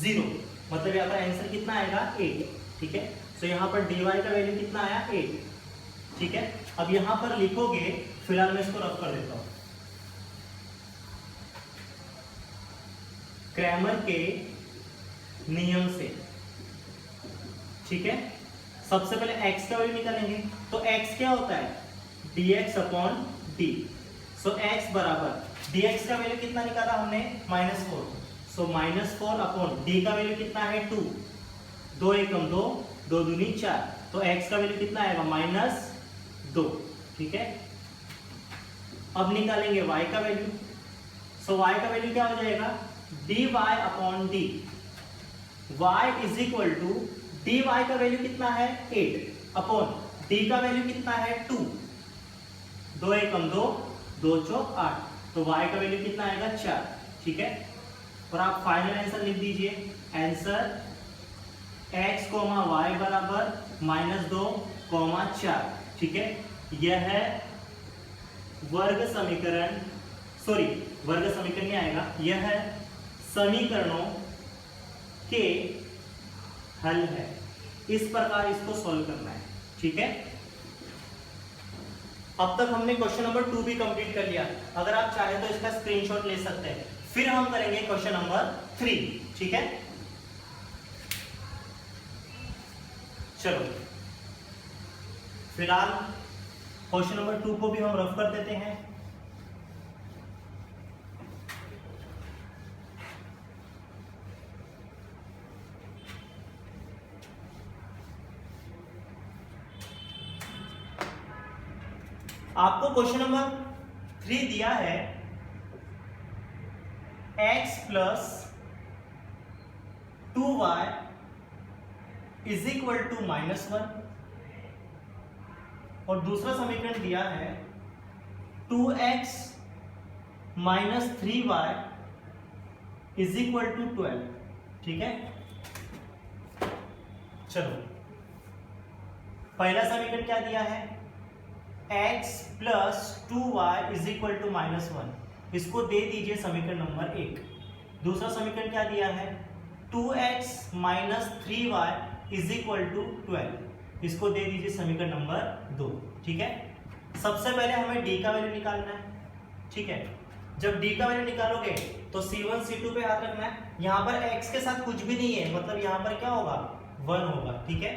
0, मतलब यहाँ पर आंसर कितना आएगा 8, ठीक है। तो यहाँ पर dy का वैल्यू कितना आया 8, ठीक है। अब यहाँ पर लिखोगे, फिलहाल मैं इसको रफ कर देता हूँ। क्रैमर के नियम से, ठीक है, सबसे पहले x का वैल्यू निकालेंगे। तो x क्या होता है dx upon d। So x बराबर dx का वैल्यू कितना निकाला हमने -4, सो -4 अपॉन d का वैल्यू कितना है 2, 2 एकम 2, 2 दूनी 4, तो x का वैल्यू कितना आएगा -2, ठीक है। अब निकालेंगे y का वैल्यू। सो y का वैल्यू क्या हो जाएगा dy upon d, y is equal to dy का वैल्यू कितना है 8 अपॉन d का वैल्यू कितना है 2, 2 एकम 2, 2 चौक 8, तो y का वैल्यू कितना आएगा 4, ठीक है। और आप फाइनल आंसर लिख दीजिए, आंसर x, y बराबर -2, 4, ठीक है। यह है वर्ग समीकरण, सॉरी वर्ग समीकरण नहीं आएगा, यह है समीकरणों के हल है। इस प्रकार इसको सॉल्व करना है, ठीक है। अब तक हमने क्वेश्चन नंबर 2 भी कंप्लीट कर लिया। अगर आप चाहे तो इसका स्क्रीनशॉट ले सकते हैं। फिर हम करेंगे क्वेश्चन नंबर 3, ठीक है। चलो फिलहाल क्वेश्चन नंबर 2 को भी हम रफ कर देते हैं। आपको क्वेश्चन नंबर 3 दिया है x plus 2y is equal to -1, और दूसरा समीकरण दिया है 2x minus 3y is equal to 12, ठीक है। चलो पहला समीकरण क्या दिया है x plus 2y is equal to -1। इसको दे दीजिए समीकरण नंबर 1। दूसरा समीकरण क्या दिया है, 2x minus 3y is equal to 12। इसको दे दीजिए समीकरण नंबर 2। ठीक है, सबसे पहले हमें d का वैल्यू निकालना है। ठीक है, जब d का वैल्यू निकालोगे तो C1 C2 पे हाथ रखना है। यहाँ पर x के साथ कुछ भी नहीं है, मतलब यहाँ पर क्या होगा, 1 होगा। ठीक है,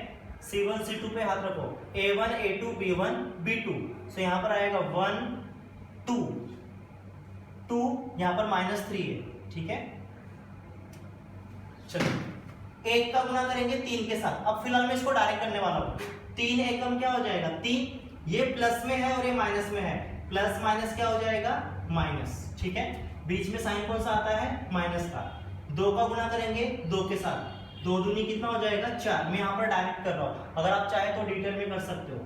C1 C2 पे हाथ रखो, A1 A2 B1 B2। सो यहाँ पर आएगा 1 2 2, यहाँ पर -3 है। ठीक है, चलो 1 का गुना करेंगे 3 के साथ। अब फिलहाल मैं इसको डायरेक्ट करने वाला हूँ। 3 एकम क्या हो जाएगा, 3। ये प्लस में है और ये माइनस में है, प्लस माइनस क्या हो जाएगा, माइनस। ठीक है, बीच में साइन कौन सा आता है, माइनस का। 2 का गुना करेंगे 2 के साथ, 2 दूनी कितना हो जाएगा, 4। मैं यहाँ पर डायरेक्ट कर रहा हूँ, अगर आप चाहे तो डिटेल में कर सकते हो।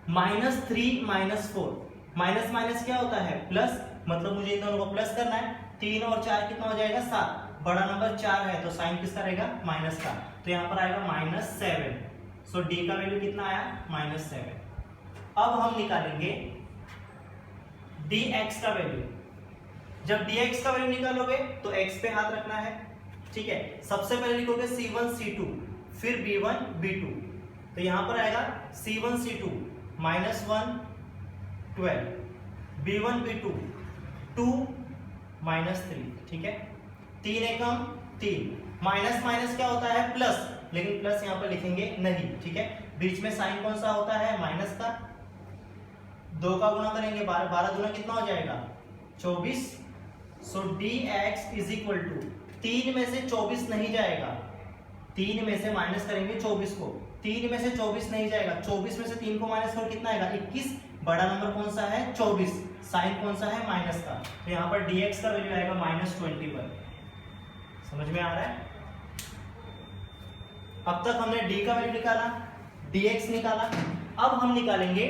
-3 -4, माइनस माइनस क्या होता है, प्लस, मतलब मुझे इन दोनों को प्लस करना है। 3 और 4 कितना हो जाएगा, 7। बड़ा नंबर 4 है तो साइन किसका रहेगा, माइनस का। तो यहाँ पर आएगा -7। सो डी का वैल्यू कितना आया, -7। अब हम निकालेंगे dx का वैल्यू। जब dx का वैल्यू निकालोगे तो x पे हाथ रखना है। ठीक है, सबसे पहले लिखोगे C1 C2, फिर B1 B2। तो यहां पर आएगा C1 C2 -1 12, B1 B2 2 -3। ठीक है, 3 एकम 3, माइनस माइनस क्या होता है, प्लस, लेकिन प्लस यहां पर लिखेंगे नहीं। ठीक है, बीच में साइन कौन सा होता है, माइनस का। 2 का गुना करेंगे 12, 12 दूना कितना हो जाएगा, 24। सो dx इज इक्वल टू, 3 में से 24 नहीं जाएगा, 3 में से माइनस करेंगे 24 को, 3 में से 24 नहीं जाएगा, 24 में से 3 को माइनस करो कितना आएगा, 21। बड़ा नंबर कौन सा है, 24, साइन कौन सा है, माइनस का। तो यहाँ पर dx का वैल्यू आएगा -21। समझ में आ रहा है। अब तक हमने d का वैल्यू निकाला, dx निकाला। अब हम निकालेंगे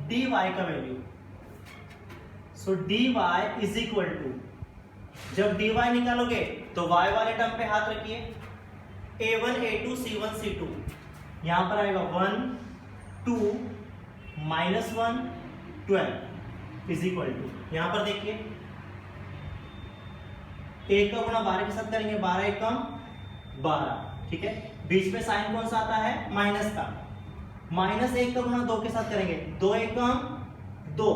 dy का value. So dy is equal to, जब dy निकालोगे तो y वाले टर्म पे हाथ रखिए, A1 A2 C1 C2। यहां पर आएगा 1 2 -1 12 इज इक्वल टू, यहां पर देखिए 1 का गुणा 12 के साथ करेंगे, 12 एकम 12। ठीक है, बीच में साइन कौन सा आता है, माइनस का। -1 का गुणा 2 के साथ करेंगे, 2 एकम 2।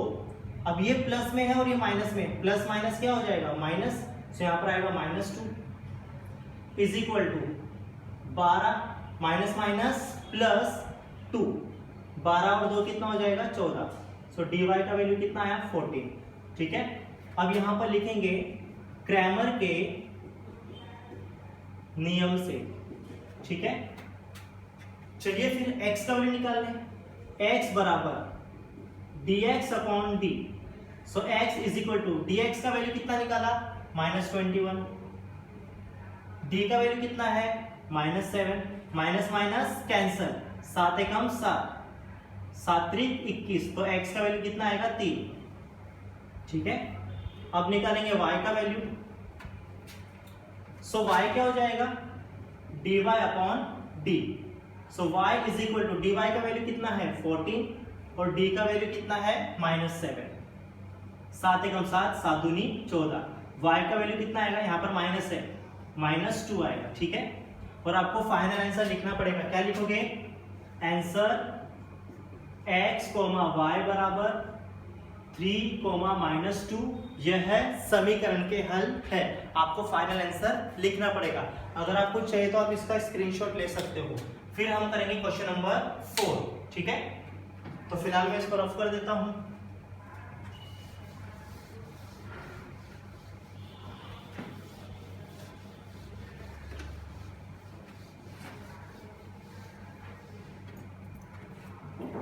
अब ये प्लस में है और ये माइनस में, प्लस माइनस क्या हो जाएगा, माइनस। तो यहाँ पर आएगा -2 is equal to 12 minus minus plus 2, 12 और 2 कितना हो जाएगा, 14। सो dy का वैल्यू कितना आया, 14। ठीक है, अब यहाँ पर लिखेंगे क्रैमर के नियम से। ठीक है, चलिए फिर x का वैल्यू निकाल लें। x बराबर dx upon d। So x is equal to, dx का वैल्यू कितना निकाला, -21। d का वैल्यू कितना है, -7। माइनस माइनस कैंसल, 7 एकम 7, 7 त्रिक 21। तो x का वैल्यू कितना आएगा, 3। ठीक है, अब निकालेंगे y का वैल्यू। सो y क्या हो जाएगा, dy upon d। So y is equal to, dy का वैल्यू कितना है, 14, और d का वैल्यू कितना है, -7। 7 एकम 7, 7 दूनी 14। y का वैल्यू कितना आएगा, यहाँ पर माइनस है, -2 आएगा। ठीक है, और आपको फाइनल आंसर लिखना पड़ेगा। क्या लिखोगे, आंसर x, y बराबर 3, -2। यह है समीकरण के हल है। आपको फाइनल आंसर लिखना पड़ेगा। अगर आपको चाहिए तो आप इसका स्क्रीनशॉट ले सकते हो। फिर हम करेंगे क्वेश्चन नंबर 4। ठीक है, तो फिलहाल मैं इसको रफ कर देता हूं।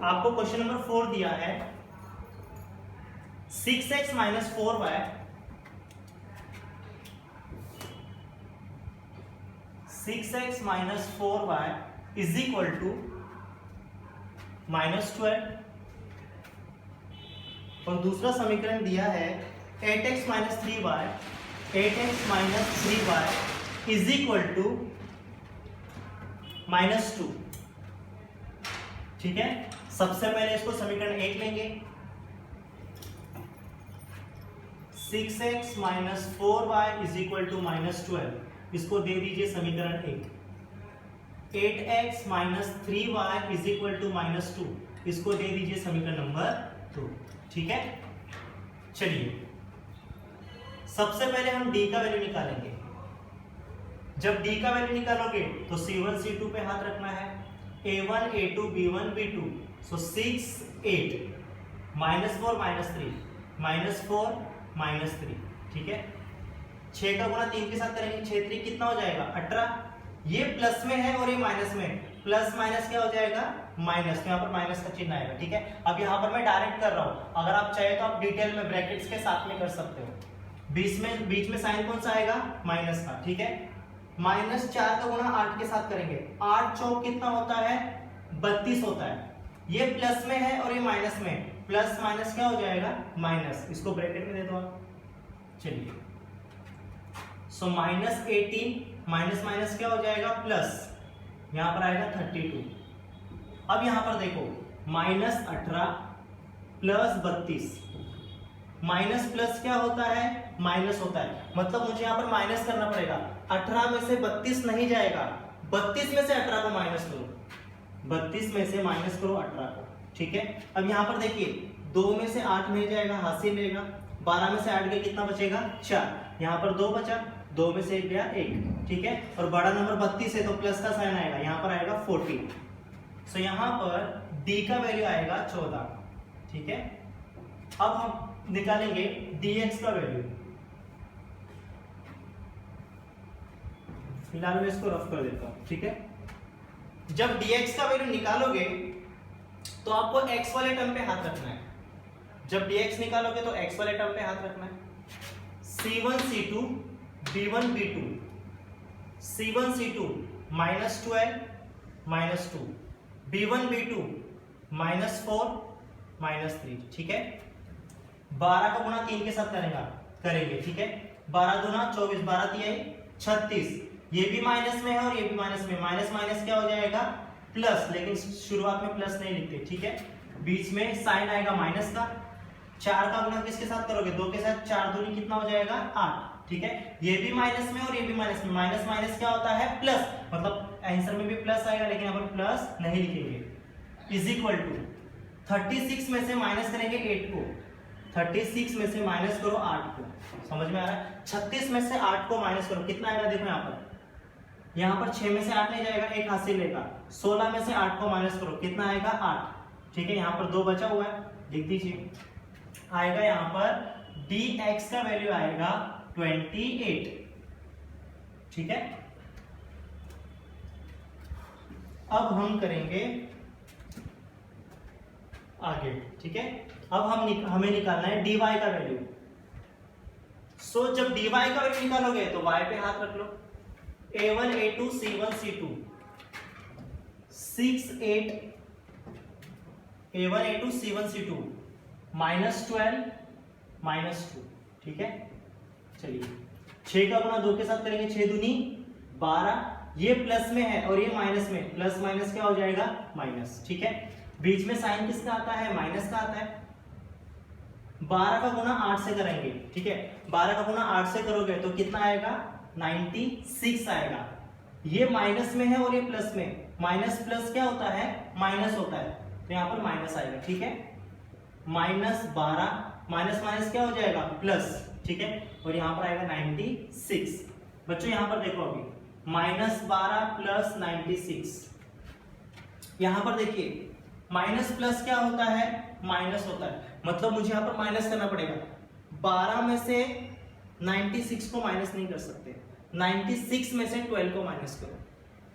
आपको क्वेश्चन नंबर 4 दिया है, 6x - 4y 6x - 4y is equal to -12। और दूसरा समीकरण दिया है 8x - 3y 8x - 3y is equal to -2। ठीक है, सबसे पहले इसको समीकरण 1 लेंगे, 6x minus 4y is equal to minus 12, इसको दे दीजिए समीकरण 1। 8x minus 3y is equal to minus 2, इसको दे दीजिए समीकरण नंबर 2। ठीक है, चलिए सबसे पहले हम d का वैल्यू निकालेंगे। जब d का वैल्यू निकालोगे तो C1 C2 पे हाथ रखना है, A1 A2 B1 B2, सो 6 8 -4 -3 -4 -3, ठीक है। 6 का गुणा 3 के साथ करेंगे, 6 3 कितना हो जाएगा 18। ये प्लस में है और ये माइनस में, प्लस माइनस क्या हो जाएगा माइनस, तो यहाँ पर माइनस का चिन्ह आएगा। ठीक है, अब यहाँ पर मैं डायरेक्ट कर रहा हूँ, अगर आप चाहे तो आप डिटेल में ब्रैकेट्स के साथ में कर सकते हो। बीच में साइन कौन सा आएगा माइनस का। ठीक है, -4 का गुणा 8 के साथ करेंगे, 8 चौक कितना होता है 32 होता है। ये प्लस में है और ये माइनस में, प्लस माइनस क्या हो जाएगा माइनस, इसको ब्रैकेट में दे दो आप। चलिए सो -18 माइनस माइनस क्या हो जाएगा प्लस, यहां पर आएगा 32। अब यहां पर देखो -18 प्लस 32, माइनस प्लस क्या होता है माइनस होता है, मतलब मुझे यहाँ पर माइनस करना पड़ेगा। 18 में से 32 नहीं जाएगा, 32 में से 18 को माइनस करो, 32 में से माइनस करो 18 को। ठीक है, अब यहाँ पर देखिए 2 में से 8 नहीं जाएगा, हासिल लेगा, 12 में से 8 गया कितना बचेगा 4, यहाँ पर 2 बचा, 2 में से 1 गया 1। ठीक है, और बड़ा नंबर 32 है तो प्लस का साइन आएगा, यहाँ पर आएगा 14। सो यहाँ पर d का वैल्यू आएगा 14। ठीक है, अब हम निकालेंगे dx का वैल्यू। फिलहाल मैं इसको रफ कर देता हूं। ठीक है, जब dx का वैल्यू निकालोगे तो आपको x वाले टर्म पे हाथ रखना है। जब dx निकालोगे तो x वाले टर्म पे हाथ रखना है। c1 c2 b1 b2, c1 c2 -12 -2, b1 b2 -4 -3। ठीक है, 12 का गुणा 3 के साथ करेंगे। ठीक है, 12 दूना 24, 12 तिहाई 36, ये भी माइनस में है और ये भी माइनस में, माइनस माइनस क्या हो जाएगा प्लस, लेकिन शुरुआत में प्लस नहीं लिखते। ठीक है, बीच में साइन आएगा माइनस का। 4 का गुणा किसके साथ करोगे 2 के साथ, 4 दूनी कितना हो जाएगा 8। ठीक है, ये भी माइनस में और ये भी माइनस में, माइनस माइनस क्या होता है प्लस, मतलब आंसर में भी प्लस आएगा लेकिन यहाँ पर प्लस नहीं लिखेंगे। इज इक्वल टू 36 में से माइनस करेंगे 8 को, 36 में से माइनस करो 8 को, समझ में आ रहा है। 36 में से 8 को माइनस करो, कितना आएगा देखो यहाँ पर 6 में से 8 नहीं जाएगा, एक हासिल लेगा। 16 में से 8 को माइनस करो, कितना आएगा 8। ठीक है, यहाँ पर 2 बचा हुआ है, लिख दीजिए। आएगा यहाँ पर dx का वैल्यू आएगा 28। ठीक है, अब हम करेंगे आगे। ठीक है, अब हमें निकालना है dy का वैल्यू। सो जब dy का वैल्यू निकालोगे तो y पे हाथ रख लो, a1 a2 c1 c2, 6 8 a1 a2 c1 c2 -12 -2। ठीक है, चलिए 6 का गुणा 2 के साथ करेंगे, 6 दूनी 12, ये प्लस में है और ये माइनस में, प्लस माइनस क्या हो जाएगा माइनस। ठीक है, बीच में साइन किसका आता है माइनस का आता है। 12 का गुणा 8 से करेंगे। ठीक है, 12 का गुणा 8 से करोगे तो कितना आएगा 96 आएगा। ये माइनस में है और ये प्लस में, माइनस प्लस क्या होता है माइनस होता है, तो यहाँ पर माइनस आएगा। ठीक है, -12 माइनस माइनस क्या हो जाएगा प्लस। ठीक है, और यहाँ पर आएगा 96। बच्चों यहाँ पर देखो अभी -12 प्लस 96, यहाँ पर देखिए माइनस प्लस क्या होता है माइनस होता है, मतलब मुझे यहाँ पर माइनस करना पड़ेगा। 12 में से 96 को माइनस नहीं कर सकते, 96 में से 12 को माइनस करो,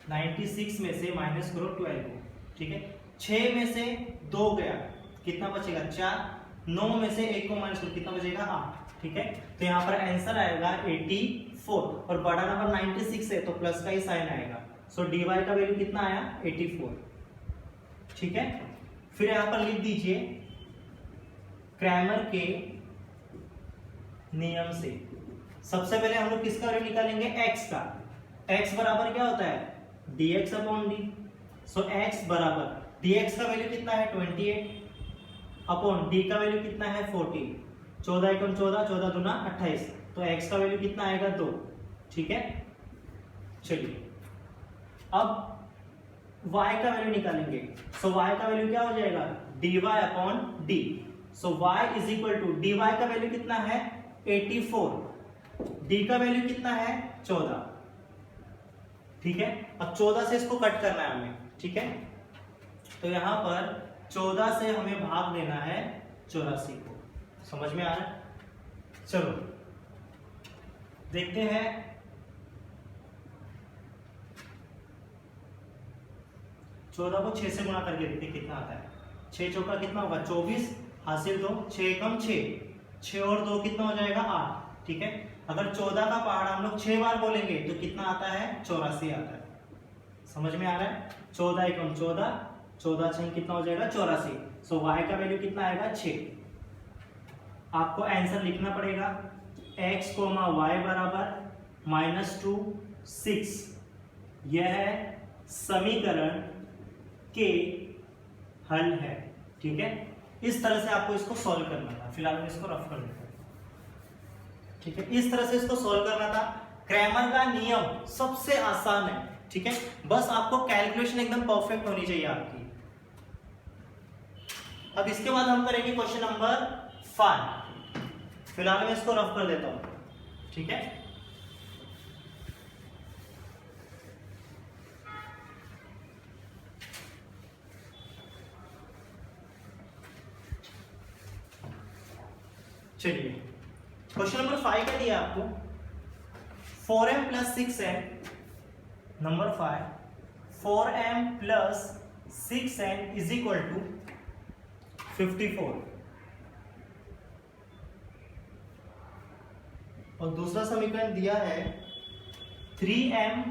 96 में से माइनस करो 12 को। ठीक है, 6 में से 2 गया, कितना बचेगा 4, 9 में से 1 को माइनस करो, कितना बचेगा 8। ठीक है, तो यहाँ पर आंसर आएगा 84, और बड़ा नंबर 96 है तो प्लस का ही साइन आएगा। सो dy का वैल्यू कितना आया 84। ठीक है, फिर यहां पर लिख दीजिए क्रैमर के नियम से। सबसे पहले हम लोग किसका वैल्यू निकालेंगे x का। x बराबर क्या होता है dx अपॉन डी। सो x बराबर dx का वैल्यू कितना है 28 अपॉन d का वैल्यू कितना है 40, 14 एकम 14, 14 दूना 28, तो x का वैल्यू कितना आएगा 2। ठीक है, चलिए अब y का वैल्यू निकालेंगे। सो y का वैल्यू क्या हो जाएगा dy upon d। So y is equal to dy का वैल्यू कितना है 84, d का वैल्यू कितना है 14। ठीक है, अब 14 से इसको कट करना है हमें। ठीक है, तो यहां पर 14 से हमें भाग देना है 84 को। समझ में आ रहा है? चलो देखते हैं। 14 को 6 से गुणा करके देखते कितना आता है। 6 चौका कितना होगा 24, हासिल 2, 6 एकम 6, 6 और 2 कितना हो जाएगा 8। ठीक है, अगर 14 का पहाड़ हम लोग 6 बार बोलेंगे तो कितना आता है 84 आता है। समझ में आ रहा है? 14 एकम 14, 14 6 कितना हो जाएगा 84। सो y का वैल्यू कितना आएगा 6। आपको आंसर लिखना पड़ेगा x, y बराबर -2 6। यह है समीकरण के हल है। ठीक है, इस तरह से आपको इसको सॉल्व करना था। फिलहाल मैं इसको रफ कर देता हूं। ठीक है, इस तरह से इसको सॉल्व करना था। क्रैमर का नियम सबसे आसान है। ठीक है, बस आपको कैलकुलेशन एकदम परफेक्ट होनी चाहिए आपकी। अब इसके बाद हम करेंगे क्वेश्चन नंबर 5। फिलहाल मैं इसको रफ कर देता हूं। ठीक है, चलिए क्वेश्चन नंबर 5 क्या दिया आपको 4m plus 6n। Number 5 4m plus 6n is equal to 54। और दूसरा समीकरण दिया है 3m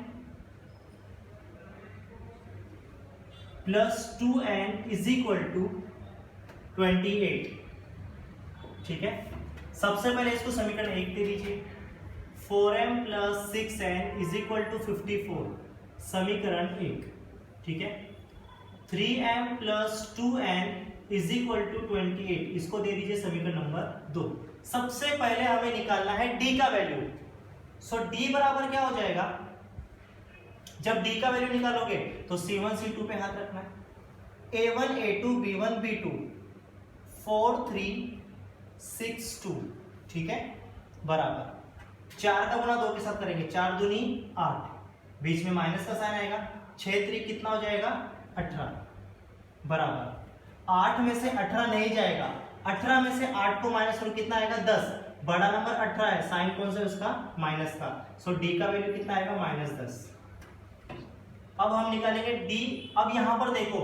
plus 2n is equal to 28। ठीक है, सबसे पहले इसको समीकरण 1 दे दीजिए। 4m plus 6n is equal to 54, समीकरण 1। ठीक है, 3m plus 2n is equal to 28, इसको दे दीजिए समीकरण नंबर 2। सबसे पहले हमें निकालना है d का वैल्यू। सो d बराबर क्या हो जाएगा, जब d का वैल्यू निकालोगे तो c1 c2 पे हाथ रखना है। a1 a2 b1 b2 4 3 6 2। ठीक है, बराबर 4 का गुणा 2 के साथ करेंगे, 4 दूनी 8, बीच में माइनस का साइन आएगा। 6 3 कितना हो जाएगा 18, बराबर 8 में से 18 नहीं जाएगा, 18 में से 8 को माइनस करो कितना आएगा 10। बड़ा नंबर 18 है, साइन कौन सा है उसका माइनस का। सो d का वैल्यू कितना आएगा -10। अब हम निकालेंगे d। अब यहां पर देखो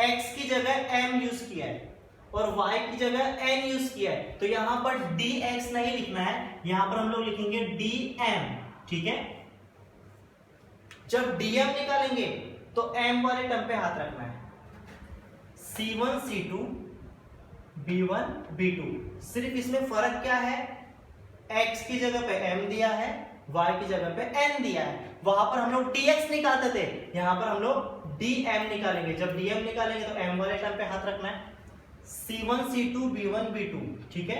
x की जगह m यूज किया है और y की जगह n यूज किया है, तो यहां पर dx नहीं लिखना है, यहां पर हम लोग लिखेंगे dm। ठीक है, जब dm निकालेंगे तो m वाले टर्म पे हाथ रखना है। c1 c2 b1 b2, सिर्फ इसमें फर्क क्या है, x की जगह पे m दिया है, y की जगह पे n दिया है। वहां पर हम लोग dx निकालते थे, यहां पर हम लोग dm निकालेंगे। जब dm निकालेंगे तो m वाले टर्म पे हाथ रखना है। c1 c2 b1 b2। ठीक है,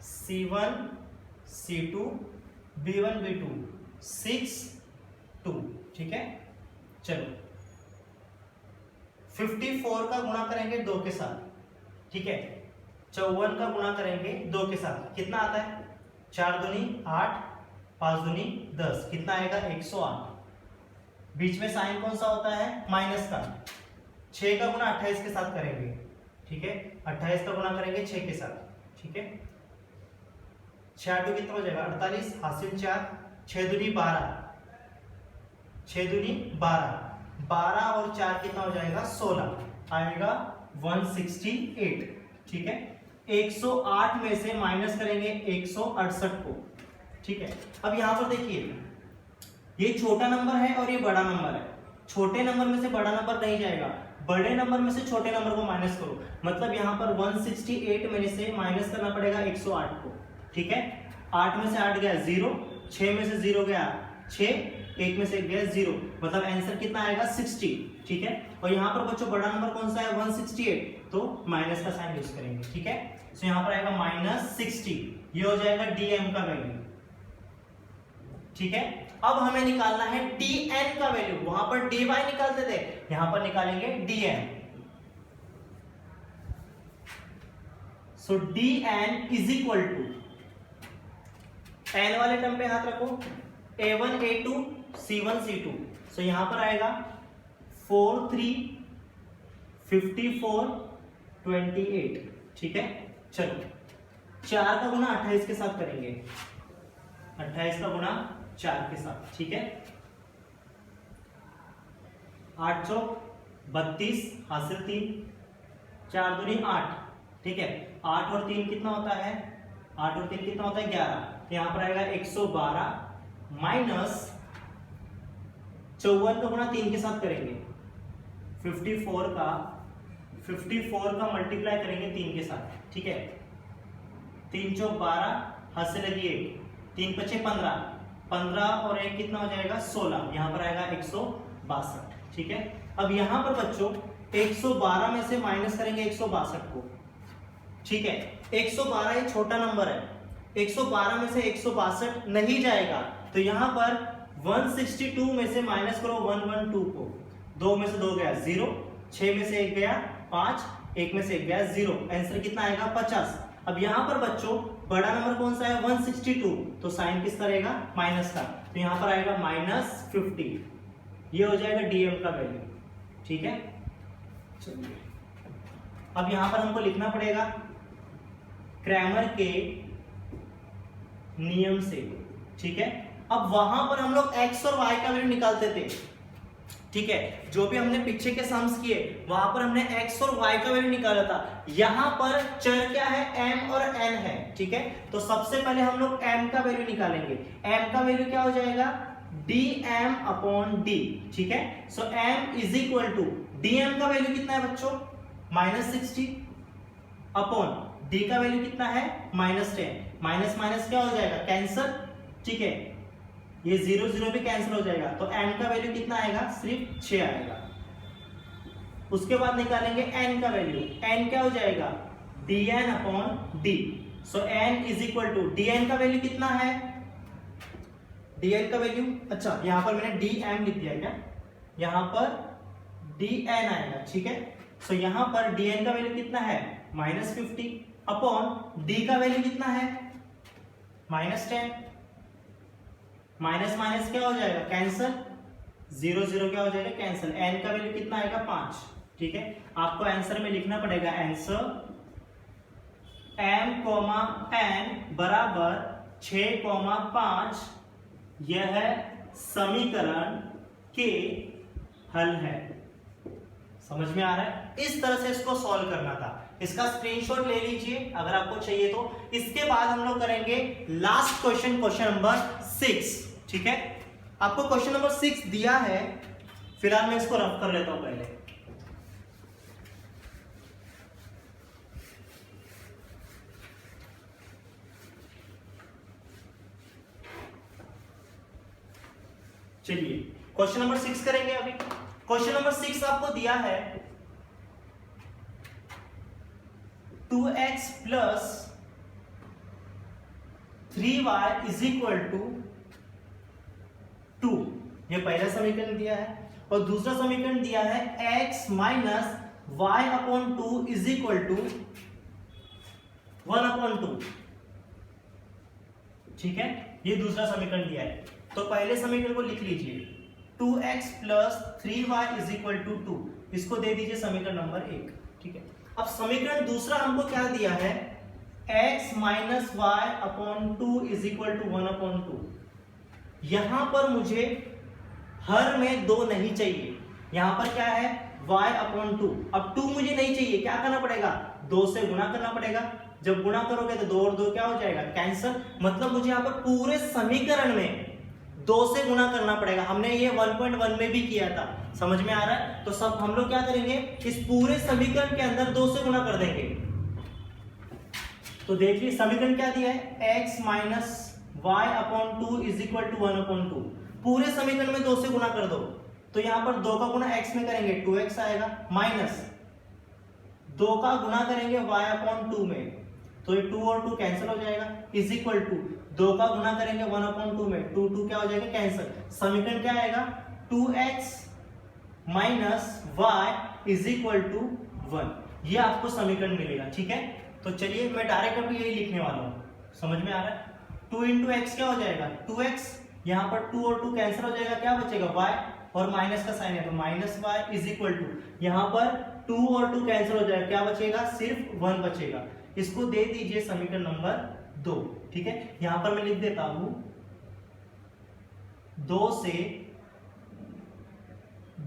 c1 c2 b1 b2 6 2। ठीक है, चलो 54 का गुणा करेंगे 2 के साथ। ठीक है, 54 का गुणा करेंगे 2 के साथ, कितना आता है 4 दूनी 8, 5 दूनी 10, कितना आएगा 108। बीच में साइन कौन सा होता है माइनस का। 6 का गुणा 28 के साथ करेंगे। ठीक है, 28 का गुणा करेंगे 6 के साथ। ठीक है, 6 कितना हो जाएगा 48, हासिल 4, 6 दूनी 12, 6 दूनी 12, 12 और 4 कितना हो जाएगा 16, आएगा 168। ठीक है, 108 में से माइनस करेंगे 168 को। ठीक है, अब यहां पर देखिए ये छोटा नंबर है और ये बड़ा नंबर है। छोटे नंबर में से बड़ा नंबर नहीं जाएगा, बड़े नंबर में से छोटे नंबर को माइनस करो, मतलब यहाँ पर 168 में से माइनस करना पड़ेगा 108 को। ठीक है, 8 में से 8 गया 0, 6 में से 0 गया 6, एक में से एक गया 0, मतलब आंसर कितना आएगा 60, ठीक है। और यहाँ पर बच्चों बड़ा नंबर कौन सा है 168, तो माइनस का साइन यूज करेंगे, ठीक है। तो यहाँ पर आएगा -60, ये हो जाएगा dm का वैल्यू, ठीक है। अब हमें निकालना है dn का वैल्यू, वहां पर dy निकालते थे, यहां पर निकालेंगे dn। So dn is equal to, n वाले टर्म पे हाथ रखो, a1 a2 c1 c2, सो यहां पर आएगा 4 3 54 28, ठीक है। चलो 4 का गुना 28 के साथ करेंगे, 28 का गुना 4 के साथ, ठीक है। 8 चौक 32, हासिल 3, 4 दूनी 8, ठीक है। 8 और 3 कितना होता है, 8 और 3 कितना होता है 11, तो यहां पर आएगा 112 माइनस 54 का गुना 3 के साथ करेंगे, 54 का मल्टीप्लाई करेंगे 3 के साथ, ठीक है। 3 चौक 12, हाथ से लगी 1, 3 पचे 15, 15 और 1 कितना हो जाएगा 16, यहां पर आएगा 162, ठीक है। अब यहां पर बच्चों 112 में से माइनस करेंगे 162 को, ठीक है। 112 ये छोटा नंबर है, 112 में से 162 नहीं जाएगा, तो यहां पर 162 में से माइनस करो 112 को, 2 में से 2 गया 0, 6 में से 1 गया 5, 1 में से 1 गया 0, आंसर कितना आएगा 50। अब यहां पर बच्चों बड़ा नंबर कौन सा है 162, तो साइन किसका रहेगा माइनस का, तो यहां पर आएगा -50, ये हो जाएगा dm का वैल्यू, ठीक है। चलिए अब यहां पर हमको लिखना पड़ेगा क्रैमर के नियम से, ठीक है। अब वहां पर हम लोग x और y का वैल्यू निकालते थे, ठीक है। जो भी हमने पीछे के सम्स किए वहां पर हमने x और y का वैल्यू निकाला था, यहां पर चर क्या है m और n है, ठीक है। तो सबसे पहले हम लोग m का वैल्यू निकालेंगे, m का वैल्यू क्या हो जाएगा dm/d, ठीक है। So m is equal to dm का वैल्यू कितना है बच्चों -60 अपॉन d का वैल्यू कितना है -10, माइनस माइनस क्या हो जाएगा कैंसिल, ठीक है। ये 0 0 भी कैंसिल हो जाएगा, तो n का वैल्यू कितना आएगा सिर्फ 6 आएगा। उसके बाद निकालेंगे n का वैल्यू, n क्या हो जाएगा dn/d, so n is equal to dn का वैल्यू कितना है, dn का वैल्यू, अच्छा यहां पर मैंने dm लिख दिया क्या, यहां पर dn आएगा, ठीक है। सो यहां पर dn का वैल्यू कितना है -50 अपॉन d का वैल्यू कितना है -10, माइनस माइनस क्या हो जाएगा कैंसिल, 0 0 क्या हो जाएगा कैंसिल, n का वैल्यू कितना आएगा 5, ठीक है। आपको आंसर में लिखना पड़ेगा आंसर m, n बराबर 6,5, यह समीकरण के हल है। समझ में आ रहा है, इस तरह से इसको सॉल्व करना था। इसका स्क्रीनशॉट ले लीजिए अगर आपको चाहिए तो। इसके बाद हम लोग करेंगे लास्ट क्वेश्चन, क्वेश्चन नंबर 6, ठीक है। आपको क्वेश्चन नंबर 6 दिया है, फिलहाल मैं इसको रफ कर लेता हूं पहले। चलिए क्वेश्चन नंबर 6 करेंगे अभी। क्वेश्चन नंबर 6 आपको दिया है 2x plus 3y is equal to 2, ये पहला समीकरण दिया है। और दूसरा समीकरण दिया है x minus y/2 is equal to 1/2, ठीक है। ये दूसरा समीकरण दिया है, तो पहले समीकरण को लिख लीजिए 2x plus 3y is equal to 2, इसको दे दीजिए समीकरण नंबर 1, ठीक है। अब समीकरण दूसरा हमको क्या दिया है x minus y/2 is equal to 1/2। यहां पर मुझे हर में 2 नहीं चाहिए, यहां पर क्या है y/2। अब 2 मुझे नहीं चाहिए, क्या करना पड़ेगा 2 से गुणा करना पड़ेगा। जब गुणा करोगे तो 2 और 2 क्या हो जाएगा कैंसिल, मतलब मुझे यहां पर पूरे समीकरण में 2 से गुणा करना पड़ेगा। हमने ये 1.1 में भी किया था, समझ में आ रहा है। तो सब हम लोग क्या करेंगे, इस पूरे समीकरण के अंदर 2 से गुणा कर देंगे। तो देखिए समीकरण क्या दिया है x minus y/2 is equal to 1/2। पूरे समीकरण में 2 से गुना कर दो, तो यहां पर 2 का गुना x में करेंगे 2x आएगा, माइनस 2 का गुना करेंगे y/2 में, तो ये 2 और 2 कैंसिल हो जाएगा, इज इक्वल टू 2 का गुना करेंगे 1/2 में, 2 2 क्या हो जाएगा कैंसिल, समीकरण क्या आएगा 2x minus y is equal to 1, ये आपको समीकरण मिलेगा। ठीक है, तो चलिए मैं डायरेक्ट अभी यही लिखने वाला हूँ, समझ में आ रहा है। 2 इंटू एक्स क्या हो जाएगा 2x, यहाँ पर 2 और 2 कैंसिल हो जाएगा, क्या बचेगा y, और माइनस का साइन है तो minus y is equal to, यहाँ पर 2 और 2 कैंसिल हो जाएगा, क्या बचेगा सिर्फ 1 बचेगा। इसको दे दीजिए समीकरण नंबर 2। ठीक है, यहां पर मैं लिख देता हूं 2 से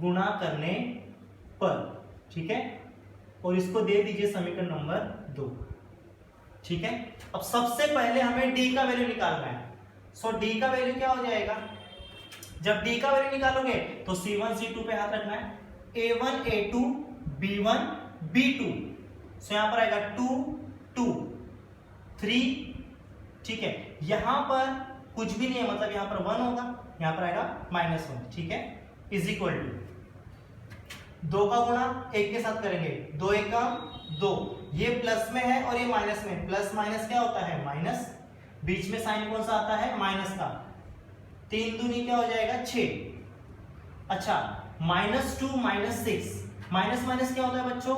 गुणा करने पर, ठीक है, और इसको दे दीजिए समीकरण नंबर 2। ठीक है, अब सबसे पहले हमें d का वैल्यू निकालना है। सो d का वैल्यू क्या हो जाएगा, जब d का वैल्यू निकालोगे तो c1 c2 पे हाथ रखना है, a1 a2 b1 b2, सो यहां पर आएगा 2 2 3, ठीक है, यहां पर कुछ भी नहीं है मतलब यहां पर 1 होगा, यहां पर आएगा -1, ठीक है, इज इक्वल टू 2 का गुणा 1 के साथ करेंगे, 2 1 का 2, ये प्लस में है और ये माइनस में, प्लस माइनस क्या होता है माइनस, बीच में साइन कौन सा आता है माइनस का, 3 दूनी क्या हो जाएगा 6, अच्छा -2 -6, माइनस माइनस क्या होता है बच्चों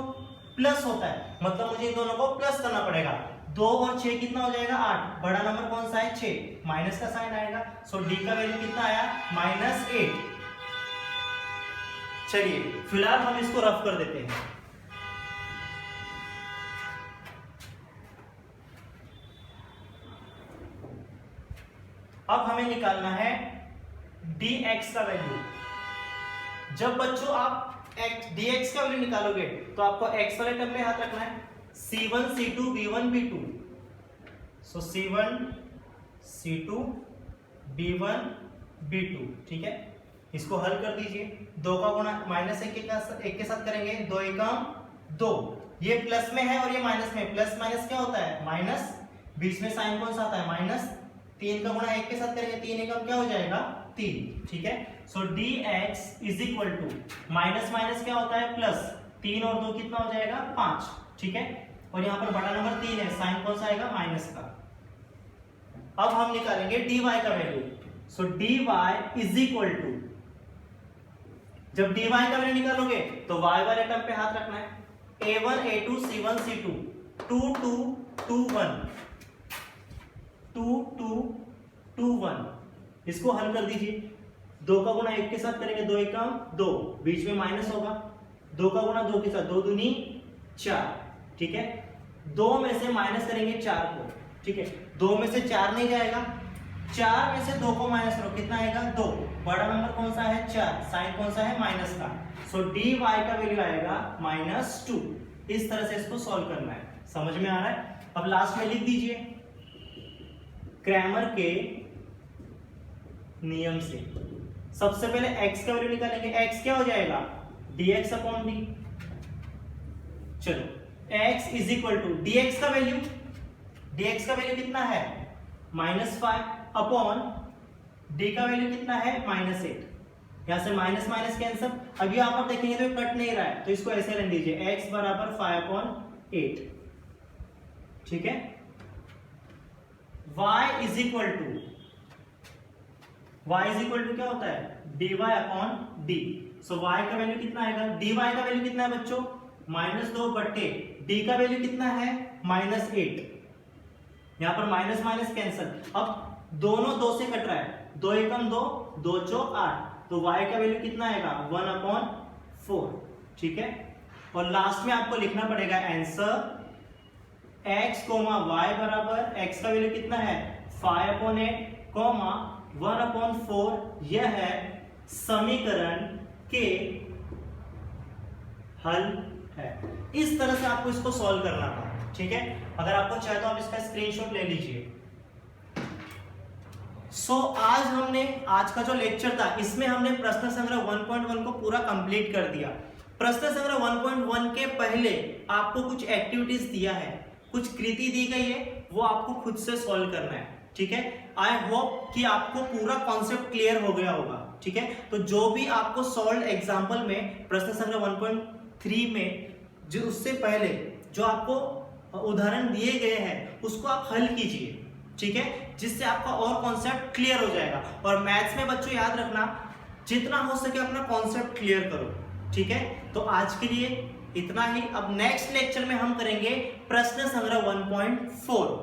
प्लस होता है, मतलब मुझे इन दोनों को प्लस करना पड़ेगा, 2 और 6 कितना हो जाएगा 8, बड़ा नंबर कौन सा है 6, माइनस का साइन आएगा, सो डी का वैल्यू कितना आया -8। चलिए फिलहाल हम इसको रफ कर देते हैं। अब हमें निकालना है dx का वैल्यू। जब बच्चों आप dx का वैल्यू निकालोगे तो आपको x वाले टर्म में हाथ रखना है, c1 c2 b1 b2, सो c1 c2 b1 b2, ठीक है, इसको हल कर दीजिए, 2 का गुणा -1 के साथ करेंगे, 2 एकम 2, ये प्लस में है और ये माइनस में, प्लस माइनस क्या होता है माइनस, बीच में साइन कौन सा आता है माइनस, 3 का गुणा 1 के साथ करेंगे, 3 एकम क्या हो जाएगा 3, ठीक है, so dx is equal to minus minus क्या होता है प्लस, 3 और 2 कितना हो जाएगा 5, ठीक है, और यहाँ पर बड़ा नंबर 3 है, साइन कौन सा आएगा माइनस का। अब हम निकालेंगे dy का value, so dy is equal to, जब dy का वैल्यू निकालोगे तो y वाले टर्म पे हाथ रखना है, a1 a2 c1 c2 2 2 2 1 2 2 2 1, इसको हल कर दीजिए, 2 का गुणा 1 के साथ करेंगे, 2 एकम 2, बीच में माइनस होगा, 2 का गुणा 2 के साथ, 2 दूनी 4, ठीक है, 2 में से माइनस करेंगे 4 को, ठीक है, 2 में से 4 नहीं जाएगा, 4 में से 2 को माइनस करो, कितना आएगा 2, बड़ा नंबर कौन सा है 4, साइन कौन सा है माइनस का, सो dy का वैल्यू आएगा -2। इस तरह से इसको सॉल्व करना है, समझ में आ रहा है। अब लास्ट में लिख दीजिए क्रैमर के नियम से, सबसे पहले x का वैल्यू निकालेंगे, x क्या हो जाएगा dx अपॉन d, चलो x is equal to dx का वैल्यू कितना है -5 अपॉन d का वैल्यू कितना है -8, यहां से माइनस माइनस कैंसिल, अभी आप देखेंगे तो कट नहीं रहा है, तो इसको ऐसे रख दीजिए x बराबर 5/8, ठीक है, y इज इक्वल टू क्या होता है dy upon d, so y का वैल्यू कितना आएगा, dy का वैल्यू कितना है बच्चों -2 बट्टे d का वैल्यू कितना है -8, यहां पर माइनस माइनस कैंसिल, अब दोनों 2 से कट रहा है, 2 एकम 2 2 चौक 8, तो y का वैल्यू कितना आएगा 1/4, ठीक है, और लास्ट में आपको लिखना पड़ेगा आंसर x, y बराबर x का वैल्यू कितना है 5/8, 1/4, यह है समीकरण के हल है। इस तरह से आपको इसको सॉल्व करना था, ठीक है, अगर आपको चाहे तो आप इसका स्क्रीनशॉट ले लीजिए। आज हमने आज का जो लेक्चर था इसमें हमने प्रश्न संग्रह 1.1 को पूरा कंप्लीट कर दिया। प्रश्न संग्रह 1.1 के पहले आपको कुछ एक्टिविटीज दिया है, कुछ कृति दी गई है, वो आपको खुद से सॉल्व करना है, ठीक है। आई होप कि आपको पूरा कॉन्सेप्ट क्लियर हो गया होगा। ठीक है, तो जो भी आपको सॉल्व एग्जाम्पल में प्रश्न संख्या 1.3 में जो उससे पहले जो आपको उदाहरण दिए गए हैं उसको आप हल कीजिए। ठीक है, जिससे आपका और कॉन्सेप्ट क्लियर हो जाएगा। और मैथ्स में बच्चों याद रखना, जितना हो सके अपना कॉन्सेप्ट क्लियर करो। ठीक है, तो आज के लिए इतना ही। अब नेक्स्ट लेक्चर में हम करेंगे प्रश्न संग्रह 1.4।